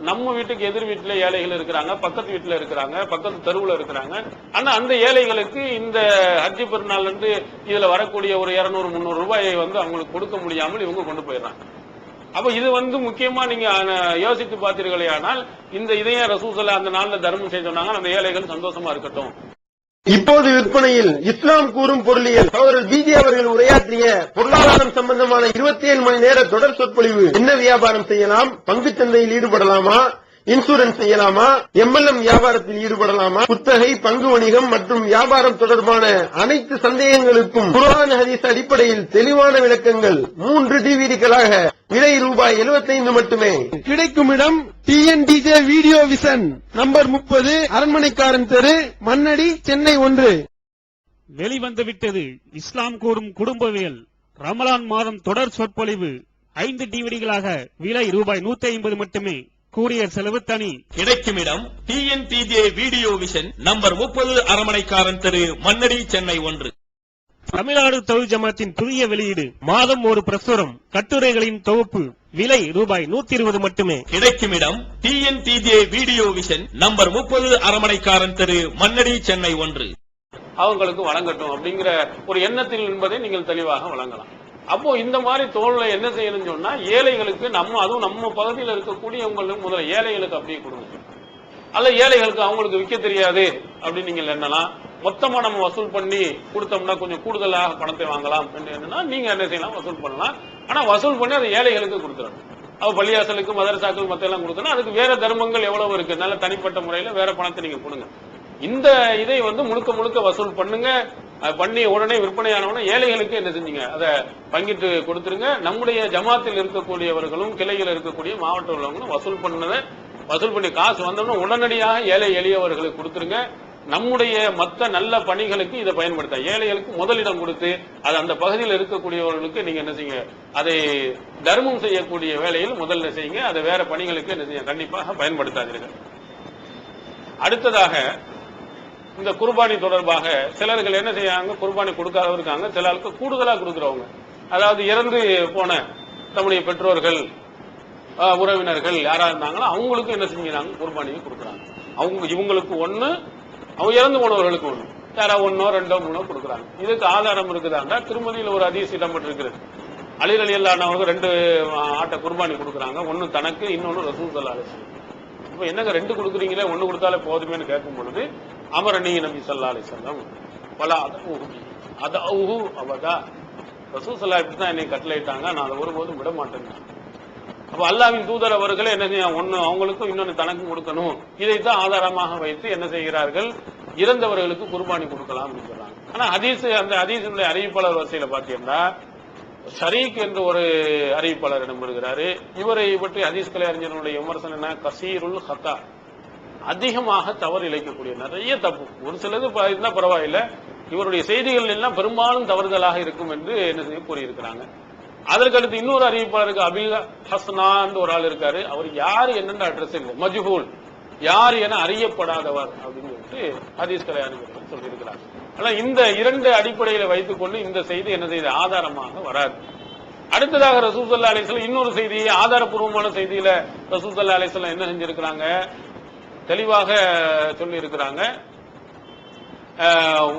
நம்ம வீட்டுக்கு எதிர் வீட்டுல ஏழைகள் இருக்கிறாங்க, பக்கத்து வீட்டுல இருக்கிறாங்க, பக்கத்து தெருவுல இருக்கிறாங்க. ஆனா அந்த ஏழைகளுக்கு இந்த ஹஜ் பெருநாள் இருந்து இதுல வரக்கூடிய ஒரு 200-300 ரூபாயை அவங்களுக்கு கொடுக்க முடியாமல் இவங்க கொண்டு போயிடுறாங்க. அப்ப இது முக்கியமா நீங்க யோசித்து பார்த்தீர்களே, ஆனால் இந்த இதையும் ரசூல் ஸல்லல்லாஹு அந்த நாள்ல தர்மம் செய்ய சொன்னாங்க, அந்த ஏழைகள் சந்தோஷமா இருக்கட்டும். இப்போது விற்பனையில் இஸ்லாம் கூறும் பொருளியல் சகோதரர் பிஜே அவர்கள் உரையாற்றிய பொருளாதாரம் சம்பந்தமான 27 மணி நேர தொடர் சொற்பொழிவு. என்ன வியாபாரம் செய்யலாம், பங்கு சந்தையில் ஈடுபடலாமா, இன்சூரன்ஸ் செய்யலாமா, MLM வியாபாரத்தில் ஈடுபடலாமா, குத்தகை, பங்கு வணிகம் மற்றும் வியாபாரம் தொடர்பான அனைத்து சந்தேகங்களுக்கும் குர்ஆன் ஹதீஸ் அடிப்படையில் தெளிவான விளக்கங்கள் 3 டிவிடிகளாக விலை ரூபாய் 75 மட்டுமே. கிடைக்கும் இடம் TNDJ வீடியோ விஷன், நம்பர் 30, அரண்மனைக்காரன் தெரு, மண்ணடி, சென்னை 1. வெளிவந்துவிட்டது இஸ்லாம் கூறும் குடும்பவியல் ரமலான் மாதம் தொடர் சொற்பொழிவு 5 டிவிடிகளாக விலை ரூபாய் 150 மட்டுமே. கூரியர் செலவு தனி. கிடைக்கும் இடம் TNTJ வீடியோ விஷன், நம்பர் 30, அரண்மனைக்காரன் தெரு, மண்ணடி, சென்னை 1. தமிழ்நாடு தௌஹீத் ஜமாத்தின் புதிய வெளியீடு மாதம் ஒரு பிரசுரம், கட்டுரைகளின் தொகுப்பு, விலை ரூபாய் 120 மட்டுமே. கிடைக்கும் இடம் TNTJ வீடியோ விஷன், நம்பர் 30, அரண்மனைக்காரன் தெரு, மண்ணடி, சென்னை 1. அவங்களுக்கு வழங்கட்டும் அப்படிங்கிற ஒரு எண்ணத்தில் என்பதை நீங்கள் தெளிவாக வழங்கலாம். அப்போ இந்த மாதிரி தோல்ல என்ன செய்யணும்னு சொன்னா, ஏழைகளுக்கு அதுவும் நம்ம பகுதியில் இருக்கக்கூடியவங்களுக்கு முதல்ல ஏழைகளுக்கு அப்படியே கொடுங்க. அல்ல ஏழைகளுக்கு அவங்களுக்கு விற்க தெரியாது அப்படின்னு நீங்கள் என்னலாம் மொத்தமா நம்ம வசூல் பண்ணி கொடுத்தோம்னா கொஞ்சம் கூடுதலாக பணத்தை வாங்கலாம் என்னன்னா, நீங்க என்ன செய்யலாம், வசூல் பண்ணலாம். ஆனா வசூல் பண்ணி அதை ஏழைகளுக்கு கொடுத்துடணும். அவ பள்ளியாசலுக்கு, மதரசாக்கள் மத்த எல்லாம் கொடுத்தோம்னா அதுக்கு வேற தர்மங்கள் எவ்வளவு இருக்கு, நல்ல தனிப்பட்ட முறையில வேற பணத்தை நீங்க கொடுங்க. இந்த இதை முழுக்க முழுக்க வசூல் பண்ணுங்க. பண்ணி உடனே விற்பனையானவன ஏழைகளுக்கு என்ன செஞ்சீங்க, அதை பங்கிட்டு கொடுத்துருங்க. நம்முடைய ஜமாத்தில் இருக்கக்கூடியவர்களும் கிளையில் இருக்கக்கூடிய மாவட்ட உள்ளவங்களும் வசூல் பண்ணி காசு வந்தோம்னா உடனடியாக ஏழை எளியவர்களுக்கு கொடுத்துருங்க. நம்முடைய மற்ற நல்ல பணிகளுக்கு இதை பயன்படுத்த, ஏழைகளுக்கு முதலிடம் கொடுத்து அது அந்த பகுதியில் இருக்கக்கூடியவர்களுக்கு நீங்க என்ன செய்யுங்க, அதை தர்மம் செய்யக்கூடிய வேலையில் முதல்ல செய்யுங்க. அதை வேற பணிகளுக்கு என்ன செய்ய கண்டிப்பாக பயன்படுத்தாதீர்கள். அடுத்ததாக இந்த குர்பானி தொடர்பாக சிலர்கள் என்ன செய்யாங்க, குர்பானி கொடுக்காதவங்க இருக்காங்க, சிலருக்கு கூடுதலா கொடுக்கிறவங்க. அதாவது இறந்து போன தம்முடைய பெற்றோர்கள், உறவினர்கள் யாரா இருந்தாங்களோ அவங்களுக்கு என்ன செஞ்சாங்க, குர்பானியை கொடுக்குறாங்க. இவங்களுக்கு ஒண்ணு, அவங்க இறந்து போனவர்களுக்கு ஒண்ணு, யாரா 1, 2, 3 கொடுக்குறாங்க. இதுக்கு ஆதாரம் இருக்குதாண்டா, திருமதியில் ஒரு ஹதீஸ் இடம்பெற்றிருக்கிறது. அலி ரலியல்லாஹு அன்ஹு 2 ஆட்டை குர்பானி கொடுக்குறாங்க. ஒன்னு தனக்கு, இன்னொன்னு ரசூல் ஸல்லல்லாஹு அலைஹி வஸல்லம். இப்ப என்னங்க 2 கொடுக்குறீங்களே, 1 கொடுத்தாலே போதுமேன்னு கேட்கும் பொழுது, அமரனி நபி ஸல்லல்லாஹு அலைஹி வஸல்லம் வலா அதஊஹு அபதா, ரசூல் ஸல்லல்லாஹு அலைஹி வஸல்லம் என்னை கட்டளையிட்டாங்க, நான் அதை ஒருபோதும் விட மாட்டேன். அப்ப அல்லாஹ்வின் தூதர் அவர்களே என்ன செய்ய, ஒன்னு அவங்களுக்கும் இன்னொன்னு தனக்கும் கொடுக்கணும். இதைத்தான் ஆதாரமாக வைத்து என்ன செய்கிறார்கள், இறந்தவர்களுக்கு குர்பானி கொடுக்கலாம் அப்படின்னு சொல்றாங்க. ஆனா அந்த ஹதீஸினுடைய அறிவிப்பாளர் வரிசையில பாத்தீங்கன்னா ஷரீக் என்று ஒரு அறிவிப்பாளர் இடம்பெறுகிறாரு. இவரை பற்றி ஹதீஸ் கலை அறிஞர்களுடைய விமர்சனம் என்ன, கசீருல் ஹத்தா, அதிகமாக தவறு இழைக்கக்கூடிய, நிறைய தப்பு. ஒரு சிலது இருந்தா பரவாயில்ல, இவருடைய செய்திகள் எல்லாம் பெரும்பாலும் தவறுதலாக இருக்கும் என்று என்ன செய்ய கூறியிருக்கிறாங்க. அதற்கடுத்து இன்னொரு அறிவிப்பாளருக்கு அபில் ஹஸ்னான் ஒரு ஆள் இருக்காரு. அவர் யாரு என்னென்ன அட்ரஸ் இல்லை, மஜ்ஹூல், யார் என அறியப்படாதவர் அப்படின்னு சொல்லிட்டு ஹதீஸ் கலை அறிஞர்கள் சொல்லியிருக்கிறார். ஆனா இந்த 2 அடிப்படையில வைத்துக் கொண்டு இந்த செய்தி என்ன செய்து ஆதாரமாக வராது. அடுத்ததாக ரசூல் ஸல்லல்லாஹு அலைஹி வஸல்லம் இன்னொரு செய்தி, ஆதாரப்பூர்வமான செய்தியில ரசூல் ஸல்லல்லாஹு அலைஹி வஸல்லம் என்ன செஞ்சிருக்கிறாங்க, தெளிவாக சொல்லி இருக்கிறாங்க.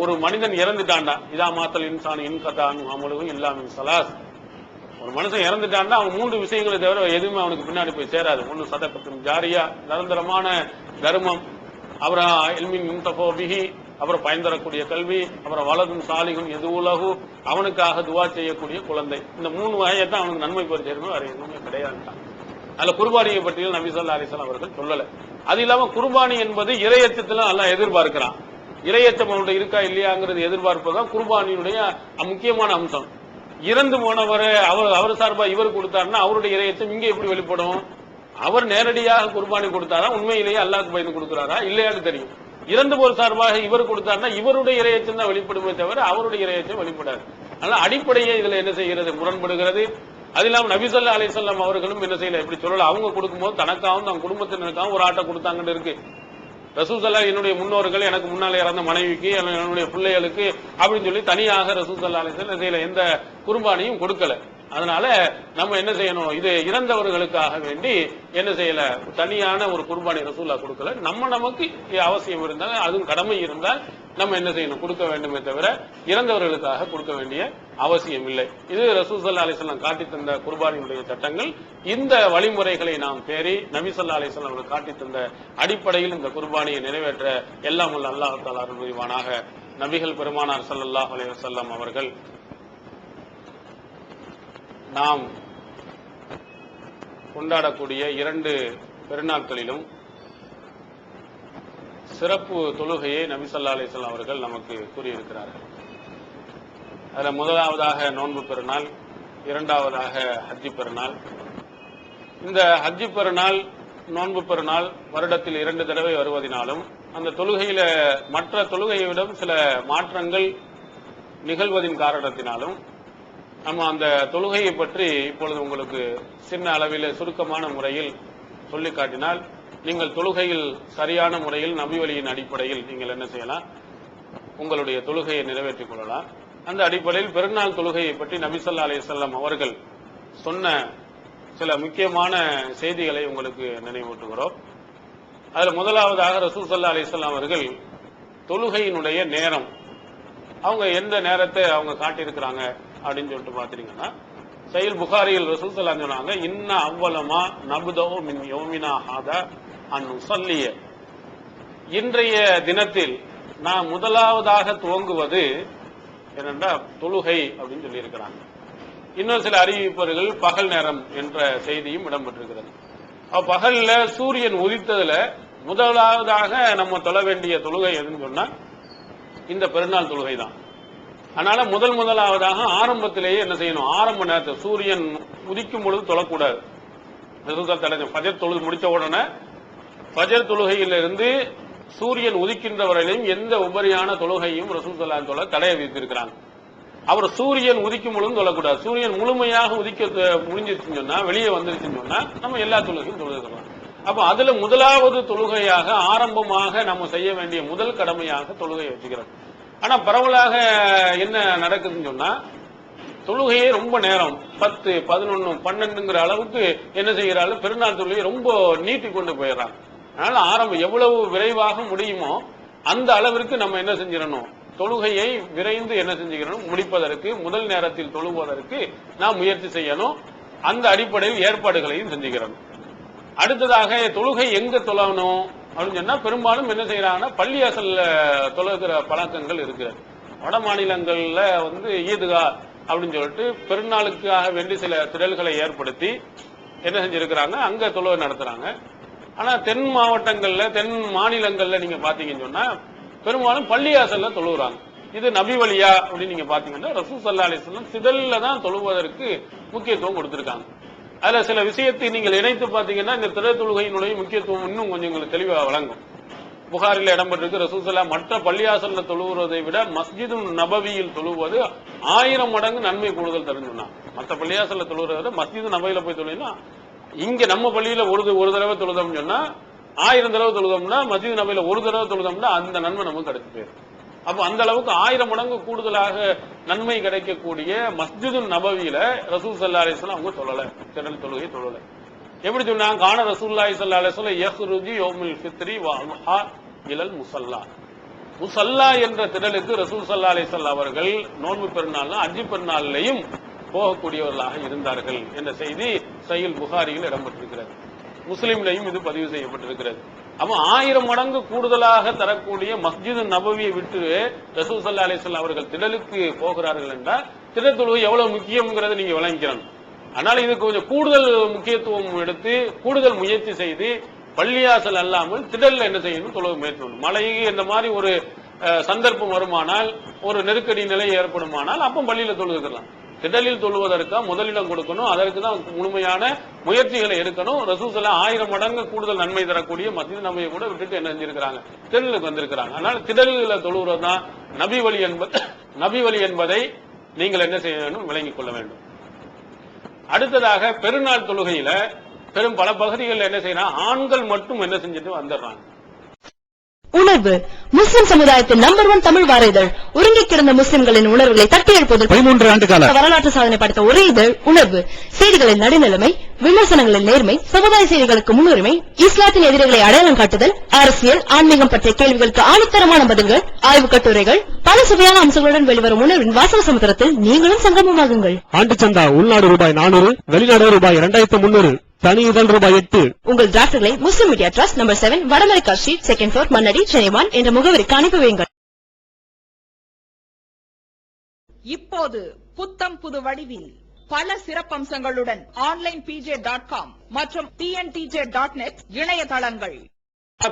ஒரு மனிதன் இறந்துட்டான்டா, இதா மாத்தல் இன்சான் இன்கதான் அமலுஹு இல்லா மின் ஸலாஸ், ஒரு மனுஷன் இறந்துட்டான்னா அவன் 3 விஷயங்களை தவிர எதுவுமே அவனுக்கு பின்னாடி போய் சேராது. ஒன்னு சதகத்துன் ஜாரியா, நிரந்தரமான தர்மம், அப்புறம் இல்மின் யுன்தஃபு பிஹி, அப்புறம் பயன் தரக்கூடிய கல்வி, அப்புறம் வலதும் சாலிகும் எதுவுலகு, அவனுக்காக துவா செய்யக்கூடிய குழந்தை. இந்த 3 வகையை தான் அவனுக்கு நன்மை பெற சேருமோ, வேற எதுவுமே கிடையாதுட்டான். அதுல குர்பானியை பற்றியும் நபி ஸல்லல்லாஹு அலைஹி வஸல்லம் அவர்கள் சொல்லல. அது இல்லாம குர்பானி என்பது இறையச்சத்துல அல்லாஹ் எதிர்பார்க்கிறான். இரையச்சம் அவனுடைய இருக்கா இல்லையாங்கிறது எதிர்பார்ப்பதான் குர்பானியுடைய முக்கியமான அம்சம். இறந்து போனவர் அவர் சார்பா இவர் கொடுத்தாருன்னா அவருடைய இரையச்சம் இங்க எப்படி வெளிப்படும்? அவர் நேரடியாக குர்பானி கொடுத்தாரா, உண்மையிலேயே அல்லாஹ்க்கு பயந்து கொடுக்கிறாரா இல்லையான்னு தெரியும். இறந்து போர் சார்பாக இவர் கொடுத்தாருன்னா இவருடைய இரையச்சம் தான் வெளிப்படுமே தவிர அவருடைய இரையச்சம் வெளிப்படாது. அதனால அடிப்படையே இதுல என்ன செய்கிறது, முரண்படுகிறது. அது இல்லாம நபி ஸல்லல்லாஹு அலைஹி வஸல்லம் அவர்களும் என்ன செய்யல, எப்படி சொல்லலாம், அவங்க கொடுக்கும்போது தனக்காகவும் தன் குடும்பத்தினருக்காகவும் ஒரு ஆட்டை கொடுத்தாங்கன்னு இருக்கு. ரசூல் ஸல்லல்லாஹு என்னுடைய முன்னோர்கள், எனக்கு முன்னாலே இறந்த மனைவிக்கு, என்னுடைய பிள்ளைகளுக்கு அப்படின்னு சொல்லி தனியாக ரசூல் ஸல்லல்லாஹு அலைஹி வஸல்லம் செய்யல, எந்த குர்பானியும் கொடுக்கல. அதனால நம்ம என்ன செய்யணும், இது இறந்தவர்களுக்காக வேண்டி என்ன செய்யல, தனியான ஒரு குர்பானி ரசூலுல்லாஹ் கொடுக்கல. நமக்கு அவசியம் இருந்தால், அதுவும் கடமை இருந்தால் நம்ம என்ன செய்யணும், கொடுக்க வேண்டுமே தவிர இறந்தவர்களுக்காக கொடுக்க வேண்டிய அவசியம் இல்லை. இது ரசூல் ஸல்லல்லாஹு அலைஹி வஸல்லம் காட்டி தந்த குர்பானியுடைய சட்டங்கள். இந்த வழிமுறைகளை நாம் பேரி நபி ஸல்லல்லாஹு அலைஹி வஸல்லம் அவர்கள் காட்டி தந்த அடிப்படையில் இந்த குர்பானியை நிறைவேற்ற எல்லாம் வல்ல அல்லாஹ் தஆலா அருள் புரிவானாக. நபிகள் பெருமானார் ஸல்லல்லாஹு அலைஹி வஸல்லம் அவர்கள் நாம் கொண்டாடக்கூடிய 2 பெருநாட்களிலும் சிறப்பு தொழுகையை நபி ஸல்லல்லாஹு அலைஹி வஸல்லம் அவர்கள் நமக்கு கூறியிருக்கிறார்கள். அதுல முதலாவதாக நோன்பு பெருநாள், இரண்டாவதாக ஹஜ்ஜி பெருநாள். இந்த ஹஜ்ஜி பெருநாள், நோன்பு பெருநாள் வருடத்தில் 2 தடவை வருவதனாலும் அந்த தொழுகையில மற்ற தொழுகையை விட சில மாற்றங்கள் நிகழ்வதின் காரணத்தினாலும் நம்ம அந்த தொழுகையை பற்றி இப்பொழுது உங்களுக்கு சின்ன அளவில் சுருக்கமான முறையில் சொல்லி காட்டினால், நீங்கள் தொழுகையில் சரியான முறையில் நபி வழியின் அடிப்படையில் நீங்கள் என்ன செய்யலாம், உங்களுடைய தொழுகையை நிறைவேற்றிக் கொள்ளலாம். அந்த அடிப்படையில் பெருநாள் தொழுகையை பற்றி நபி ஸல்லல்லாஹு அலைஹி வஸல்லம் அவர்கள் சொன்ன சில முக்கியமான செய்திகளை உங்களுக்கு நினைவூட்டுகிறோம். அதுல முதலாவதாக ரசூல் ஸல்லல்லாஹு அலைஹி வஸல்லம் அவர்கள் தொழுகையினுடைய நேரம், அவங்க எந்த நேரத்தை அவங்க காட்டியிருக்கிறாங்க அப்படின்னு சொல்லிட்டு பாத்தீங்கன்னா, சஹீஹ் புகாரியில் ரசூல் ஸல்லல்லாஹு அலைஹி வஸல்லம் சொன்னாங்க, இன்ன அவ்வலமா நப்தஹு மின் யௌமினா ஹாதா அன் நுஸல்லிய, இன்றைய தினத்தில் நாம் முதலாவதாக துவங்குவது என்னென்னா தொழுகை அப்படின்னு சொல்லி இருக்கிறாங்க. இன்னும் சில அறிவிப்பவர்கள் பகல் நேரம் என்ற செய்தியும் இடம்பெற்றிருக்கிறது. பகல்ல சூரியன் உதித்ததுல முதலாவதாக நம்ம தொழ வேண்டிய தொழுகை எதுன்னு சொன்னா இந்த பெருநாள் தொழுகை தான். அதனால முதலாவதாக ஆரம்பத்திலேயே என்ன செய்யணும், ஆரம்ப நேரத்தை சூரியன் உதிக்கும் பொழுது தொழக்கூடாது. ஃபஜர் தொழுது முடிச்ச உடனே ஃபஜர் தொழுகையிலிருந்து சூரியன் உதிக்கின்ற வரையிலும் எந்த உபரியான தொழுகையும் ரசூல் ஸல்லல்லாஹு அலைஹி வஸல்லம் தடை விதித்திருக்கிறாங்க. அவர் சூரியன் உதிக்கும் பொழுதும் தொழக்கூடாது. சூரியன் முழுமையாக உதிக்க முடிஞ்சிருச்சுன்னு சொன்னா, வெளியே வந்துருச்சுன்னு சொன்னா நம்ம எல்லா தொழுகையும் தொழுதுக்கலாம். அப்ப அதுல முதலாவது தொழுகையாக ஆரம்பமாக நம்ம செய்ய வேண்டிய முதல் கடமையாக தொழுகையை வச்சுக்கிறோம். ஆனா பரவலாக என்ன நடக்குதுன்னு சொன்னா, தொழுகையே ரொம்ப நேரம் 10, 11, 12ங்கிற அளவுக்கு என்ன செய்யறாங்க, பெருநாள் தொழுகையை ரொம்ப நீட்டி கொண்டு போயிடறாங்க. அதனால ஆரம்பம் எவ்வளவு விரைவாக முடியுமோ அந்த அளவிற்கு நம்ம என்ன செஞ்சிடணும், தொழுகையை விரைந்து என்ன செஞ்சுக்கணும், முடிப்பதற்கு முதல் நேரத்தில் தொழுவதற்கு நாம் முயற்சி செய்யணும். அந்த அடிப்படையில் ஏற்பாடுகளையும் செஞ்சுக்கிறோம். அடுத்ததாக தொழுகை எங்க தொழணும் அப்படின்னு சொன்னா, பெரும்பாலும் என்ன செய்யறாங்கன்னா பள்ளியாசல்ல தொழுகிற பழக்கங்கள் இருக்கிறது. வட மாநிலங்கள்ல ஈதுகா அப்படின்னு சொல்லிட்டு பெருநாளுக்காக வேண்டி சில திடல்களை ஏற்படுத்தி என்ன செஞ்சிருக்கிறாங்க, அங்க தொழுகை நடத்துறாங்க. ஆனா தென் மாவட்டங்கள்ல, தென் மாநிலங்கள்ல நீங்க பாத்தீங்கன்னு சொன்னா பெரும்பாலும் பள்ளியாசல்ல தொழுகிறாங்க. இது நபி வழியா அப்படின்னு நீங்க பாத்தீங்கன்னா, ரசூல் ஸல்லல்லாஹு அலைஹி வஸல்லம் திடல்ல தான் தொழுவதற்கு முக்கியத்துவம் கொடுத்திருக்காங்க. அதுல சில விஷயத்தை நீங்கள் இணைத்து பாத்தீங்கன்னா இந்த திட தொழுகையினுடைய முக்கியத்துவம் இன்னும் கொஞ்சம் உங்களுக்கு தெளிவாக வழங்கும். புகாரில் இடம்பெற்றிருக்கு, ரசூல் ஸல்லல்லாஹு மற்ற பள்ளியாசல்ல தொழுவதை விட மஸ்ஜிது நபவியில் தொழுவது 1000 மடங்கு நன்மை கூடுதல் தருன்னா. மற்ற பள்ளியாசல்ல தொழுவதை விட மஸ்ஜிது நபவியில போய் தொழுவினா, இங்க நம்ம பள்ளியில ஒரு தடவை தொழுதோம்னு சொன்னா 1000 தடவை தொழுதோம்னா, மஸ்ஜிது நபவியில ஒரு தடவை தொழுதோம்னா அந்த நன்மை நமக்கு கிடைச்சு போயிடும். அப்ப அந்த அளவுக்கு 1000 மடங்கு கூடுதலாக நன்மை கிடைக்கக்கூடிய மஸ்ஜிது நபவியில ரசூல் ஸல்லல்லாஹு அலைஹி வஸல்லம் அவங்க தொழல, திடல் தொழுகை தொழல. எப்படி சொன்னாங்க, கான ரசூலுல்லாஹி ஸல்லல்லாஹு அலைஹி வஸல்லம் யஹ்ருஜு யௌமுல் ஃபித்ரி வ அல்ஹா இலல் முஸல்லா. முஸல்லா என்ற திடலுக்கு ரசூல் ஸல்லல்லாஹு அலைஹி வஸல்லம் அவர்கள் நோன்பு பெருநாள், ஹஜ்ஜி பெருநாளையும் போகக்கூடியவர்களாக இருந்தார்கள் என்ற செய்தி சஹீஹ் புகாரியில் இடம்பெற்றிருக்கிறது. முஸ்லிம்லையும் இது பதிவு செய்யப்பட்டிருக்கிறது. அப்ப 1000 மடங்கு கூடுதலாக தரக்கூடிய மஸ்ஜிது நபவியை விட்டு ரசூல் ஸல்லல்லாஹு அலைஹி வஸல்லம் அவர்கள் திடலுக்கு போகிறார்கள் என்றால் திடல் தொழுகை எவ்வளவு முக்கியம்ங்கிறத நீங்க விளங்கிக்கணும். அதனால இது கொஞ்சம் கூடுதல் முக்கியத்துவம் எடுத்து கூடுதல் முயற்சி செய்து பள்ளியாசல் அல்லாமல் திடல்ல என்ன செய்யணும், தொழுகை மேற்கொள்ளணும். மழை இந்த மாதிரி ஒரு சந்தர்ப்பம் வருமானால், ஒரு நெருக்கடி நிலை ஏற்படுமானால் அப்ப பள்ளியில தொழுதுக்கலாம். திடலில் தொழுவதற்கு முதலிடம் கொடுக்கணும். அதற்கு தான் முழுமையான முயற்சிகளை எடுக்கணும். ரசூலுல்லாஹ் 1000 மடங்கு கூடுதல் நன்மை தரக்கூடிய மஸ்ஜித் நபவியை கூட விட்டுட்டு என்ன செஞ்சிருக்காங்க, திடலுக்கு வந்திருக்கிறாங்க. அதனால திடலில் தொழுவது தான் நபி வழி என்பதை நீங்கள் என்ன செய்ய வேண்டும், விளங்கிக் கொள்ள வேண்டும். அடுத்ததாக பெருநாள் தொழுகையில பெரும் பல பகுதிகளில் என்ன செய்யறாங்க, ஆண்கள் மட்டும் என்ன செஞ்சுட்டு வந்துடுறாங்க. உணர்வு முஸ்லிம் சமுதாயத்தின் நம்பர் 1 தமிழ் வார இதழ். உறங்கி கிடந்த முஸ்லிம்களின் உணர்வுகளை தட்டி எழுப்புவதில் 13 ஆண்டு கால வரலாற்று சாதனை படைத்த ஒரே இதழ் உணர்வு. செய்திகளின் நடுநிலைமை, விமர்சனங்களின் நேர்மை, சமுதாய செய்திகளுக்கு முன்னுரிமை, இஸ்லாத்தின் எதிரிகளை அடையாளம் காட்டுதல், அரசியல், ஆன்மீகம் பற்றிய கேள்விகளுக்கு ஆணித்தரமான பதில்கள், ஆய்வுக் கட்டுரைகள், பல சுவையான அம்சங்களுடன் வெளிவரும் உணர்வின் வாசக சமுத்திரத்தில் நீங்களும் சங்கமமாகுங்கள். ஆண்டு சந்தா உள்நாடு ரூபாய் 400, வெளிநாடு ரூபாய் 2300, தனி இதழ் ரூபாய் 8. உங்கள் டிராஃப்ட்களை முஸ்லிம் மீடியா ட்ரஸ்ட் நம்பர் 7 வடமரைக்கா street, 2nd floor, Mannady, Chennai 1 என்ற முகவரிக்கு அனுப்பி வையுங்கள். இப்போது புத்தம் புது வடிவில் பல சிறப்பம்சங்களுடன் onlinepj.com மற்றும் tntj.net இணையதளங்கள்.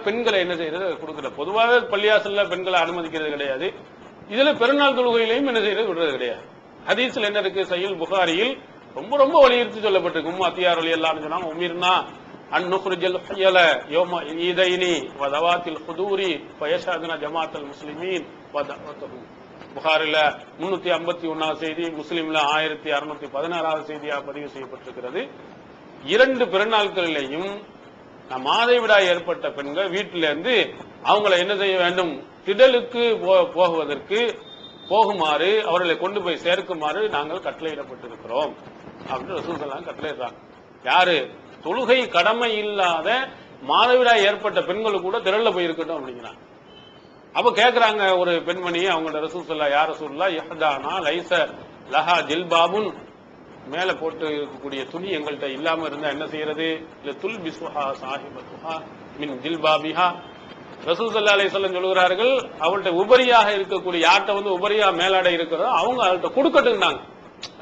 பெண்களை என்ன செய்யறது கொடுக்கிற, பொதுவாக பள்ளியாசல்ல பெண்களை அனுமதிக்கிறது கிடையாது. இதுல பெருநாள் தொழுகையிலையும் என்ன செய்யறது விடுறது கிடையாது. ஹதீஸ்ல என்ன இருக்கு, சஹீஹ் புகாரியில் ரொம்ப ரொம்ப வலியுறுத்தி சொல்லப்பட்டிருக்கு. அத்தியார் எல்லாம் சொன்னாங்க, உமிர்னா அன்னுக்ரிஜல் ஹயல யௌம ஈதைனி வ தவாத்தில் ஹுதூரி ஃபயஷஹதுன ஜமாஅத்துல் முஸ்லிமீன் வ தஅவத்துஹும். புகாரில 351வது செய்தி, முஸ்லிம்ல 1616வது செய்தியாக பதிவு செய்யப்பட்டிருக்கிறது. 2 பெருநாட்களிலேயும் மாதவிடாய் ஏற்பட்ட பெண்கள் வீட்டில இருந்து அவங்களை என்ன செய்ய வேண்டும், திடலுக்கு போகுமாறு அவர்களை கொண்டு போய் சேர்க்குமாறு நாங்கள் கட்டளையிடப்பட்டிருக்கிறோம் அப்படின்னு ரசூலுல்லாஹ் கட்டளையிடுறாங்க. யாரு, தொழுகை கடமை இல்லாத மாதவிடாய் ஏற்பட்ட பெண்களுக்கு கூட திரள்ல போய் இருக்கட்டும் அப்படிங்கிறாங்க. அப்ப கேக்குறாங்க ஒரு பெண்மணி, அவங்களோட ரசூலுல்லாஹ், யா ரசூலுல்லாஹ் யஹ்தானா லைஸ லஹா ஜில்பாபுன், மேல போட்டு இருக்கக்கூடிய துணி எங்கள்கிட்ட இல்லாம இருந்தா என்ன செய்யறது, இல்ல துல் பிஸ்வஹா சாஹிபத்துஹா மின் ஜில்பாபிஹா. ரசூல் ஸல்லல்லாஹு அலைஹி வஸல்லம் சொல்கிறார்கள், அவள்கிட்ட உபரியாக இருக்கக்கூடிய, யார்கிட்ட உபரியா மேலாடை இருக்கிறதோ அவங்க அவள்கிட்ட கொடுக்கட்டுனாங்க.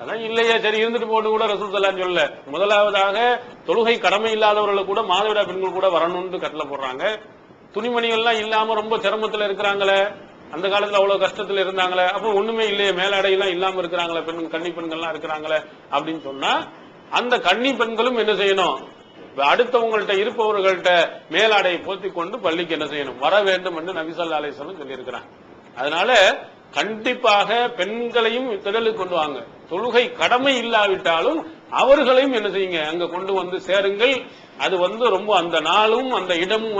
அதான் இல்லையே, சரி இருந்துட்டு போட்டு கூட ரசூல் ஸல்லல்லாஹு சொல்ல. முதலாவதாக தொழுகை கடமை இல்லாதவர்கள் கூட மாதவிடா பெண்கள் கூட வரணும்னு கட்டளை போடுறாங்க. துணிமணிகள்லாம் இல்லாம ரொம்ப சிரமத்துல இருக்கிறாங்களே, அந்த காலத்துல அவ்வளவு கஷ்டத்துல இருந்தாங்களே, அப்ப ஒண்ணுமே இல்லையே, மேலாடையெல்லாம் இல்லாம இருக்கிறாங்களே, கன்னி பெண்கள்லாம் இருக்கிறாங்களே அப்படின்னு சொன்னா, அந்த கன்னி பெண்களும் என்ன செய்யணும், அடுத்தவங்கள்ட்ட இருப்பவர்கள்ட்ட மேலாடையை போத்தி கொண்டு பள்ளிக்கு என்ன செய்யணும், வர வேண்டும் என்று நபி ஸல்லல்லாஹு அலைஹி வஸல்லம் சொல்லி இருக்கிறாங்க. அதனால கண்டிப்பாக பெண்களையும் திடலுக்கு கொண்டு வாங்க. தொழுகை கடமை இல்லாவிட்டாலும் அவர்களையும் என்ன செய்யுங்க, அங்க கொண்டு வந்து சேருங்கள். அது ரொம்ப அந்த நாளும் அந்த இடமும்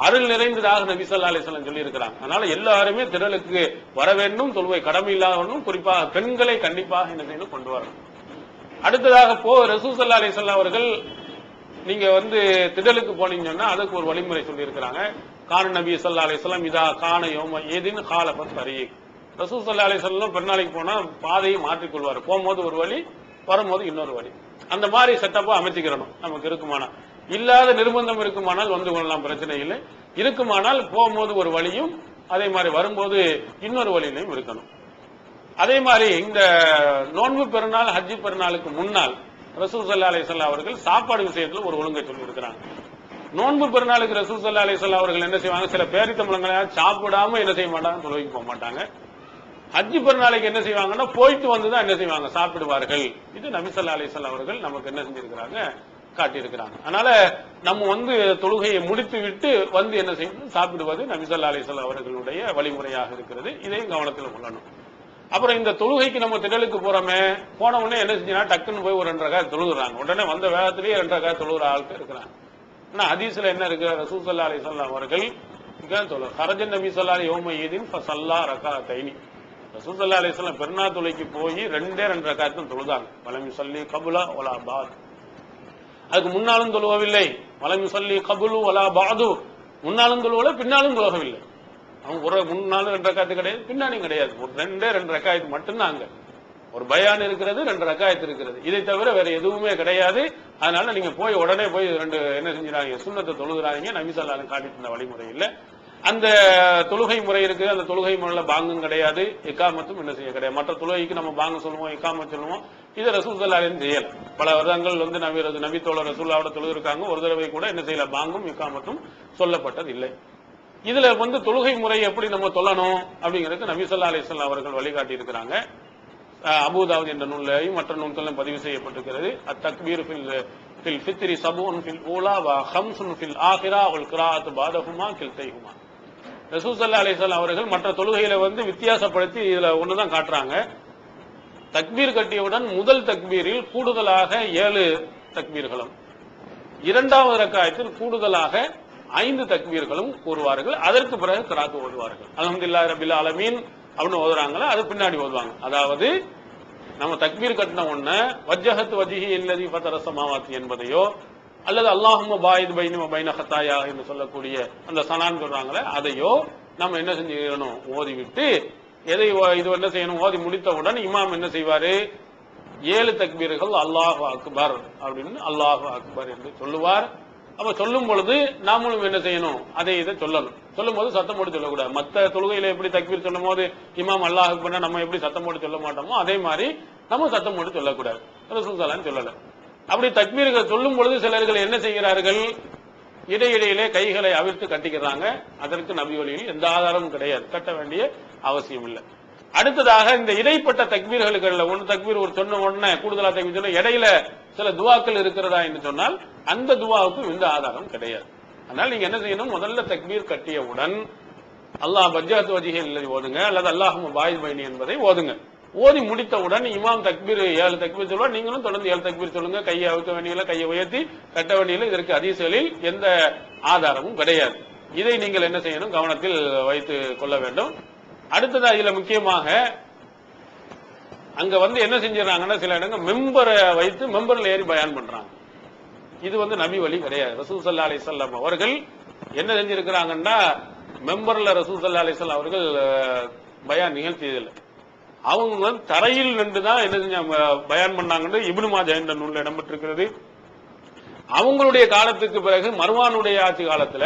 அருள் நிறைந்ததாக நபி ஸல்லல்லாஹு அலைஹி வஸல்லம் சொல்லி இருக்கிறாங்க. அதனால எல்லாருமே திடலுக்கு வர வேண்டும். தொழுகை கடமை இல்லாதவர்களும் குறிப்பாக பெண்களை கண்டிப்பாக என்ன செய்யணும், கொண்டு வரணும். அடுத்ததாக ரசூல் ஸல்லல்லாஹு அலைஹி வஸல்லம் அவர்கள், நீங்க திடலுக்கு போனீங்கன்னா அதுக்கு ஒரு வழிமுறை சொல்லி இருக்கிறாங்க. கான நபி ஸல்லல்லாஹு அலைஹி வஸல்லம் இதா கான யௌம ஈதின் காலபத் தரீக். ரசூல் ஸல்லல்லாஹு அலைஹி வஸல்லம் பெருநாளைக்கு போனா பாதையை மாற்றிக் கொள்வார். போகும்போது ஒரு வழி, வரும்போது இன்னொரு வழி. அந்த மாதிரி செட்டப்பா அமைச்சுக்கிறணும். நமக்கு இருக்குமானால், இல்லாத நிர்பந்தம் இருக்குமானால் கொள்ளலாம், பிரச்சனை இல்லை. இருக்குமானால் போகும்போது ஒரு வழியும், அதே மாதிரி வரும்போது இன்னொரு வழியிலையும் இருக்கணும். அதே மாதிரி இந்த நோன்பு பெருநாள், ஹஜ்ஜி பெருநாளுக்கு முன்னால் ரசூல் ஸல்லல்லாஹு அலைஹி வஸல்லம் அவர்கள் சாப்பாடு விஷயத்துல ஒரு ஒழுங்கை சொல்லி இருக்கிறாங்க. நோன்பு பெருநாளுக்கு ரசூல் ஸல்லல்லாஹு அலைஹி வஸல்லம் அவர்கள் என்ன செய்வாங்க, சில பேரித்தம்பளங்களை சாப்பிடாம என்ன செய்ய மாட்டாங்க, தொழுகைக்கு போக மாட்டாங்க. ஹஜ்ஜி பெருநாளைக்கு என்ன செய்வாங்கன்னா போயிட்டு வந்துதான் என்ன செய்வாங்க, சாப்பிடுவார்கள். இது நபி ஸல்லல்லாஹு அலைஹி வஸல்லம் அவர்கள் நமக்கு என்ன செஞ்சிருக்கிறாங்க, காட்டியிருக்கிறாங்க. அதனால நம்ம தொழுகையை முடித்து விட்டு என்ன செய்யணும், சாப்பிடுவது நபி ஸல்லல்லாஹு அலைஹி வஸல்லம் அவர்களுடைய வழிமுறையாக இருக்கிறது. இதையும் கவனத்தில் கொள்ளணும். அப்புறம் இந்த தொழுகைக்கு நம்ம திடலுக்கு போறோமே, போன உடனே என்ன செஞ்சா டக்குன்னு போய் ஒரு 2 ரக்காத் தொழுகிறாங்க. உடனே வந்த வேகத்திலேயே 2 ரக்காத் தொழுகிற ஆளுக்கு இருக்கிறாங்க. ஆனா ஹதீஸ்ல என்ன இருக்கு, ரசூல் ஸல்லல்லாஹு அலைஹி வஸல்லம் அவர்கள் ஹரஜன் நபி ஸல்லல்லாஹு அலைஹி யௌம ஈதின் ஃபஸல்லா ரக்காத்தைனி. ரசூல் ஸல்லல்லாஹு அலைஹி வஸல்லம் பெருநாள் தொழுகைக்கு போய் 2 ரக்காத் தான் தொழுதாங்க. வலம் யுஸல்லி கப்ல வலா பாத், அதுக்கு முன்னாலும் தொழுவவில்லை. வலம் யுஸல்லி கப்லு வலா பாது, முன்னாலும் தொழுவல, பின்னாலும் தொழுகவில்லை. அவங்க ஒரு முன்னாலும் 2 ரக்காத்து கிடையாது, பின்னாலும் கிடையாது. ஒரு 2 ரக்காயத்து மட்டும்தான். அங்க ஒரு பயான் இருக்கிறது, 2 ரக்காயத்து இருக்கிறது. இதை தவிர வேற எதுவுமே கிடையாது. அதனால நீங்க போய் உடனே போய் 2 என்ன செஞ்சுறாங்க, சுன்னத்தை தொழுகிறாங்க. நபி ஸல்லல்லாஹு அலைஹி காட்டிட்டு இருந்த வழிமுறை இல்ல. அந்த தொழுகை முறை இருக்கு. அந்த தொழுகை முறையில பாங்கும் கிடையாது, இக்காமத்தும் என்ன செய்ய கிடையாது. மற்ற தொழுகைக்கு நம்ம பாங்கு சொல்லுவோம், இக்காமத் சொல்லுவோம். இதை ரசூல் ஸல்லல்லாஹு அலைஹி செய்யல. பல வருடங்கள் நபி தோழர் ரசூலுல்லாஹோட தொழுது இருக்காங்க. ஒரு தடவை கூட என்ன செய்யல, பாங்கும் இக்காமத்தும் சொல்லப்பட்டது இல்லை. இதுல தொழுகை முறை எப்படி நம்ம தொழணும் அப்படிங்கிறது நபி ஸல்லல்லாஹு அலைஹி வஸல்லம் அவர்கள் வழிகாட்டி இருக்கிறாங்க. அபூதாவுத் என்ற நூலையும் மற்ற நூல்களிலும் பதிவு செய்யப்பட்டிருக்கிறது. அத்தக்பீர் ஃபில் ஃபித்ரி சபூன் ஃபில் ஊலா வ ஹம்ஸுன் ஃபில் ஆகிரா வல் கிராஅத்து பாதஹுமா கில்தைஹுமா. ரசூல் ஸல்லல்லாஹு அலைஹி வஸல்லம் அவர்கள் மற்ற தொழுகையில வித்தியாசப்படுத்தி இதுல ஒண்ணுதான் காட்டுறாங்க. தக்பீர் கட்டியவுடன் முதல் தக்பீரில் கூடுதலாக 7 தக்பீர்களும், இரண்டாவது ரக்காயத்தில் கூடுதலாக 5 தக்பீர்களும் கூறுவார்கள். அதற்கு பிறகு கிராத் ஓதுவார்கள். அல்ஹம்துலில்லாஹி ரப்பில் ஆலமீன் அப்படின்னு ஓதுறாங்களா, அது பின்னாடி ஓதுவாங்க. அதாவது நம்ம தக்பீர் கட்டின உடனே வஜ்ஜஹத் வஜ்ஹி அல்லதி ஃபதர ஸமாவாத்தி என்பதையோ அல்லது அல்லாஹும்ம பாயித் பைனி வ பைன ஹதாயா என்று சொல்லக்கூடிய அந்த சலான் சொல்றாங்களே அதையோ நம்ம என்ன செஞ்சிடணும், ஓதிவிட்டு எதை இது என்ன செய்யணும், ஓதி முடித்தவுடன் இமாம் என்ன செய்வாரு, 7 தக்பீர்கள் அல்லாஹு அக்பர் அப்படின்னு அல்லாஹு அக்பர் என்று சொல்லுவார். அப்ப சொல்லும் பொழுது நாமளும் என்ன செய்யணும், அதை இதை சொல்லணும். சொல்லும் போது சத்தம் போட்டு சொல்லக்கூடாது. மற்ற தொழுகையில எப்படி தக்பீர் சொல்லும் போது இமாம் அல்லாஹ் அக்பர்னா நம்ம எப்படி சத்தம் போட்டு சொல்ல மாட்டோமோ அதே மாதிரி நம்ம சத்தம் போட்டு சொல்லக்கூடாது. ரசூல் ஸல்லல்லாஹு சொல்லல. அப்படி தக்பீர்கள் சொல்லும் பொழுது சிலர்கள் என்ன செய்கிறார்கள், இடையிடையிலே கைகளை அவிழ்த்து கட்டிக்கிறாங்க. அதற்கு நபி வழியில் எந்த ஆதாரமும் கிடையாது, கட்ட வேண்டிய அவசியம் இல்லை. அடுத்ததாக இந்த இடைப்பட்ட தக்பீர்களுக்கு ஒன்று தக்பீர் ஒரு சொன்ன உடனே கூடுதலா தக்பீர் சொன்ன இடையில சில துவாக்கள் இருக்கிறதா என்று சொன்னால் அந்த துவாவுக்கும் எந்த ஆதாரம் கிடையாது. அதனால நீங்க என்ன செய்யணும், முதல்ல தக்பீர் கட்டியவுடன் அல்லாஹ் வஜ்ஜஹத் வஜ்ஹி அல்லதி ஓதுங்க அல்லது அல்லாஹும்ம பாயித் பைனி என்பதை ஓதுங்க. ஓதி முடித்தவுடன் இமாம் தக்பீர் 7 தக்பீர் சொல்லுவார். நீங்களும் தொடர்ந்து 7 தக்பீர் சொல்லுங்க. கையை அவுக்க வேண்டியதில்லை, கையை உயர்த்தி கட்ட வேண்டியதில்லை. இதற்கு ஹதீஸ்களில் எந்த ஆதாரமும் கிடையாது. இதை நீங்கள் என்ன செய்யணும், கவனத்தில் வைத்துக் கொள்ள வேண்டும். அடுத்ததா இதுல முக்கியமாக அங்க என்ன செஞ்சிடறாங்கன்னா சில இடங்கள் மெம்பரை வைத்து மெம்பர்ல ஏறி பயான் பண்றாங்க. இது நபி வழி கிடையாது. ரசூல் ஸல்லல்லாஹு அலைஹி வஸல்லம் அவர்கள் என்ன செஞ்சிருக்கிறாங்கன்னா மெம்பர்ல ரசூல் ஸல்லல்லாஹு அலைஹி வஸல்லம் அவர்கள் பயான் நிகழ்த்தியதில்லை. அவங்க தரையில் நின்றுதான் என்ன செஞ்சாங்க பயான் பண்ணாங்கன்னு இப்னு மாஜா என்ற நூல்ல இடம்பெற்றிருக்கிறது. அவங்களுடைய காலத்துக்கு பிறகு மர்வானுடைய ஆட்சி காலத்துல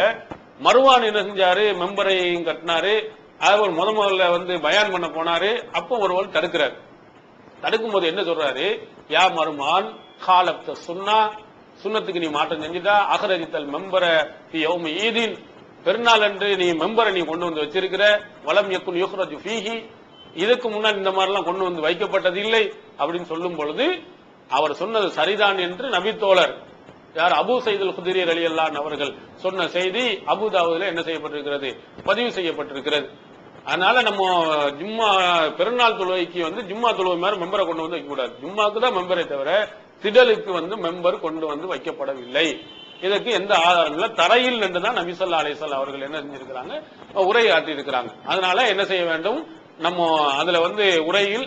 மர்வான் என்ன செஞ்சாரு, மெம்பரையும் கட்டினாரு. அவர் முதல்ல பயான் பண்ண போனாரு. அப்போ ஒருவர் தடுக்கிறார். தடுக்கும் போது என்ன சொல்றாரு, யா மர்வான் காலப்த சுன்னா, சுன்னத்துக்கு நீ மாற்றம் செஞ்சுட்டா, அகரஜித்தல் மெம்பர யௌமி ஈதின், பெருநாள் அன்று நீ மெம்பரை நீ கொண்டு வந்து வச்சிருக்கிற, வலம் யக்குன் யுக்ரஜு ஃபீஹி, இதுக்கு முன்னால் இந்த மாதிரிலாம் கொண்டு வந்து வைக்கப்பட்டது இல்லை அப்படின்னு சொல்லும் பொழுது அவர் சொன்னது சரிதான் என்று நபித்தோழர் யார் அபூ சயீதுல் குத்ரி ரலியல்லாஹு அன்ஹு அவர்கள் சொன்ன செய்தி அபூதாவுதுல என்ன செய்யப்பட்டிருக்கிறது, பதிவு செய்யப்பட்டிருக்கிறது. அதனால நம்ம ஜும்மா பெருநாள் தொழுகைக்கு ஜும்மா தொழுகை மாதிரி மெம்பரை கொண்டு வந்து வைக்கக்கூடாது. ஜும்மாக்கு தான் மெம்பரை தவிர திடலுக்கு மெம்பர் கொண்டு வந்து வைக்கப்படவில்லை. இதற்கு எந்த ஆதாரம் இல்லை. தரையில் நின்றுதான் நபி ஸல்லல்லாஹு அலைஹி வஸல்லம் அவர்கள் என்ன செஞ்சிருக்கிறாங்க, உரையாற்றி இருக்கிறாங்க. அதனால என்ன செய்ய வேண்டும், நம்ம அதுல உரையில்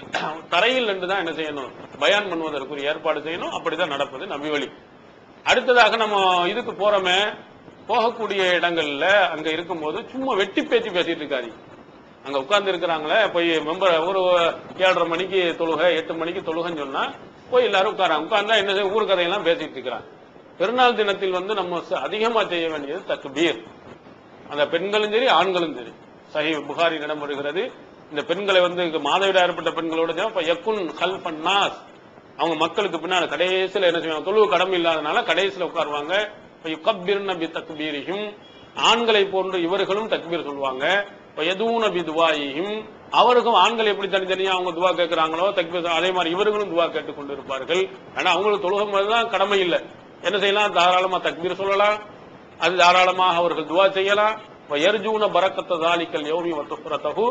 தரையில் நின்றுதான் என்ன செய்யணும், பயான் பண்ணுவதற்குரிய ஏற்பாடு செய்யணும். அப்படிதான் நடப்பது நபி வழி. அடுத்ததாக நம்ம இதுக்கு போறோமே, போகக்கூடிய இடங்கள்ல அங்க இருக்கும்போது சும்மா வெட்டி பேச்சு பேசிட்டு இருக்காரு. அங்க உட்கார்ந்து இருக்கிறாங்களே, போய் மெம்பர் ஒரு 7:30 மணிக்கு தொழுகை 8 மணிக்கு தொழுகைன்னு சொன்னா போய் எல்லாரும் உட்கார்ந்தா என்ன செய்ய, ஊர் கதையெல்லாம் பேசிட்டு இருக்கிறாங்க. பெருநாள் தினத்தில் நம்ம அதிகமா செய்ய வேண்டியது தக்பீர். அந்த பெண்களும் சரி ஆண்களும் சரி, சஹீஹ் புகாரி இடம்பெறுகிறது. இந்த பெண்களை மாதவிடாய் ஏற்பட்ட பெண்களோட யக்குன் கல்ஃபன் நாஸ், அவங்க மக்களுக்கு பின்னால் கடைசியில என்ன செய்வாங்க, தொழுவு கடமை இல்லாதனால கடைசியில உட்காருவாங்க. யுகப்பிர்ன பி தக்பீரிஹிம், ஆண்களை போன்று இவர்களும் தக்பீர் சொல்லுவாங்க. யதூன பி துஆஇஹிம், அவர்களும் ஆண்கள் எப்படி தனித்தனியா அவங்க துவா கேட்கிறாங்களோ தக்பீர் அதே மாதிரி இவர்களும் துவா கேட்டுக் கொண்டிருப்பார்கள். ஆனா அவங்களுக்கு தொழுகை தான் கடமை இல்லை. என்ன செய்யலாம், தாராளமா தக்பீர் சொல்லலாம், அது தாராளமாக அவர்கள் துவா செய்யலாம். யர்ஜூன பரக்கத்த ஸாலிகல் யௌமி வ துஃரதஹு,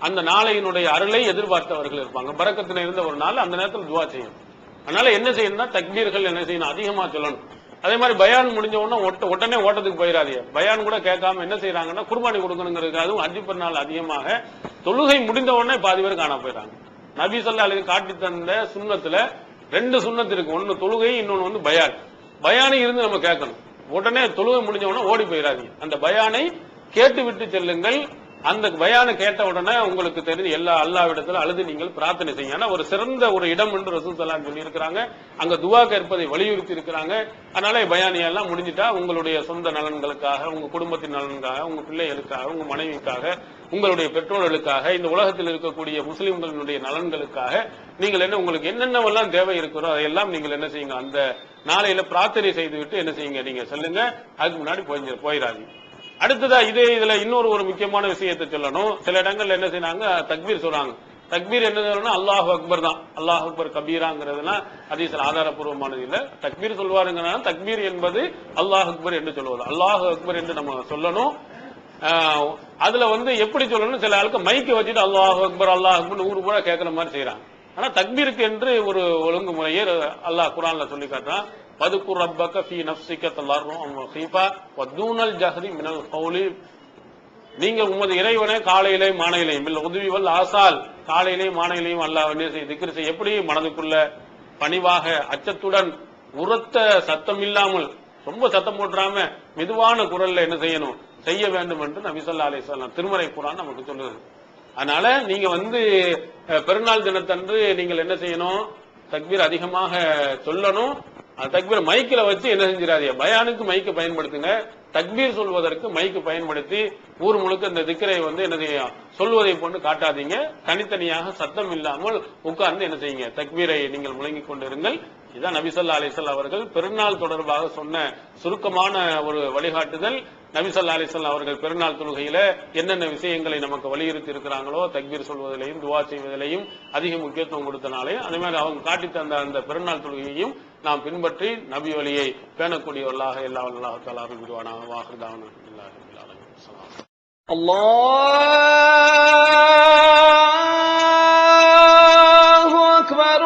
அந்த நாளையினுடைய அருளை எதிர்பார்த்தவர்கள் இருப்பாங்க. பரக்கத்துல இருந்த ஒரு நாள் அந்த நேரத்தில் துவா செய்யணும். அதனால என்ன செய்யணும்னா தக்பீர்கள் என்ன செய்யணும், அதிகமா சொல்லணும். அதே மாதிரி பயான் முடிஞ்ச உடனே ஓட்டத்துக்கு போயிடாதீங்க. பயான் கூட கேட்காம என்ன செய்யறாங்கன்னா குர்பானி கொடுக்கணுங்கிறது. அதுவும் ஹஜ் பெருநாள் அதிகமாக தொழுகை முடிந்த உடனே பாதி பேர் காண போயிடறாங்க. நபி ஸல்லல்லாஹு அலைஹி காட்டி தந்த சுன்னத்துல 2 சுன்னத்து இருக்கு. ஒன்னு தொழுகை, இன்னொன்னு பயான். பயானை இருந்து நம்ம கேட்கணும். உடனே தொழுகை முடிஞ்ச உடனே ஓடி போயிடாதீங்க. அந்த பயானை கேட்டு விட்டு செல்லுங்கள். அந்த பயானை கேட்ட உடனே உங்களுக்கு தெரிஞ்சு எல்லா அல்லாஹ்விடத்துல அழுது நீங்கள் பிரார்த்தனை செய்யுங்க. ஆனா ஒரு சிறந்த ஒரு இடம் என்று ரசூல் ஸல்லல்லாஹு அலைஹி சொல்லி இருக்கிறாங்க. அங்க துஆ கேட்பதை வலியுறுத்தி இருக்கிறாங்க. அதனால பயானியெல்லாம் முடிஞ்சிட்டா உங்களுடைய சொந்த நலன்களுக்காக, உங்க குடும்பத்தின் நலனுக்காக, உங்க பிள்ளைகளுக்காக, உங்க மனைவிக்காக, உங்களுடைய பெற்றோர்களுக்காக, இந்த உலகத்தில் இருக்கக்கூடிய முஸ்லிம்களுடைய நலன்களுக்காக நீங்கள் என்ன உங்களுக்கு என்னென்னவெல்லாம் தேவை இருக்கிறோ அதையெல்லாம் நீங்கள் என்ன செய்யுங்க, அந்த நாளையில பிரார்த்தனை செய்துவிட்டு என்ன செய்யுங்க, நீங்க சொல்லுங்க. அதுக்கு முன்னாடி போயிடாதீங்க. அடுத்ததா இதுல இன்னொரு ஒரு முக்கியமான விஷயத்தை சொல்லணும். சில இடங்கள்ல என்ன செய்யறாங்க, தக்பீர் சொல்றாங்க. தக்பீர் என்ன சொல்லணும், அல்லாஹு அக்பர் தான். அல்லாஹ் அக்பர் கபீராங்கிறதுனா ஹதீஸ்ல ஆதாரப்பூர்வமானது இல்ல. தக்பீர் சொல்வாருங்கன்னா தக்பீர் என்பது அல்லாஹ் அக்பர் என்று சொல்வது. அல்லாஹு அக்பர் என்று நம்ம சொல்லணும். அதுல எப்படி சொல்லணும், சில ஆளுக்கு மைக்க வச்சுட்டு அல்லாஹ் அக்பர் அல்லாஹ் அக்பர் 100 முறை கேட்கிற மாதிரி செய்யறாங்க. ஆனா தக்பீருக்கு என்று ஒரு ஒழுங்குமுறையை அல்லாஹ் குர்ஆன்ல சொல்லி காட்டுறான். வதுகுர் ரப்பக ஃபீ நஃப்ஸிக தல்லர்ருஅன் வ ஹீஃபா வதூனல் ஜஹ்ரி மினல் கௌலி. நீங்க உமது இறைவனை காலையிலே மாலையிலேயும் இல்ல உதவி வல் ஆசால் காலையிலேயும் மாலையிலேயும் அல்லாஹ் திக்ர் செய்ய, எப்படி மனதுக்குள்ள பணிவாக அச்சத்துடன் உரத்த சத்தம் இல்லாமல் ரொம்ப சத்தம் போட்டுறாம மெதுவான குரல்ல என்ன செய்யணும், செய்ய வேண்டும் என்று நபி ஸல்லல்லாஹு அலைஹி வஸல்லம் திருமறை குர்ஆன் நமக்கு சொல்லுது. அதனால நீங்க பெருநாள் தினத்தன்று நீங்கள் என்ன செய்யணும், தக்பீர் அதிகமாக சொல்லணும். தக்பீர் மைக்கில் வச்சு என்ன செஞ்சிடாதீங்க, பயானுக்கு மைக்கு பயன்படுத்துங்க. தக்பீர் சொல்வதற்கு மைக்கு பயன்படுத்தி ஊர் முழுக்க இந்த திக்கரை என்ன செய்யும் சொல்வதை போன்று காட்டாதீங்க. தனித்தனியாக சத்தம் இல்லாமல் உட்கார்ந்து என்ன செய்யுங்க, தக்பீரை நீங்கள் முழங்கிக் கொண்டிருங்கள். இதான் நபி ஸல்லல்லாஹு அலைஹி வஸல்லம் அவர்கள் பெருநாள் தொடர்பாக சொன்ன சுருக்கமான ஒரு வழிகாட்டுதல். நபி ஸல்லல்லாஹு அலைஹி வஸல்லம் அவர்கள் பெருநாள் தொழுகையில என்னென்ன விஷயங்களை நமக்கு வலியுறுத்தி இருக்கிறாங்களோ, தக்பீர் சொல்வதிலையும் துவா செய்வதிலையும் அதிக முக்கியத்துவம் கொடுத்தனாலே அதே மாதிரி அவங்க காட்டி தந்த அந்த பெருநாள் தொழுகையையும் நாம் பின்பற்றி நபி வழியை பேணக்கூடியவர்களாக அல்லாஹ் தஆலா விடுவானாக. வாஹிதான அல்லாஹு அக்பர்.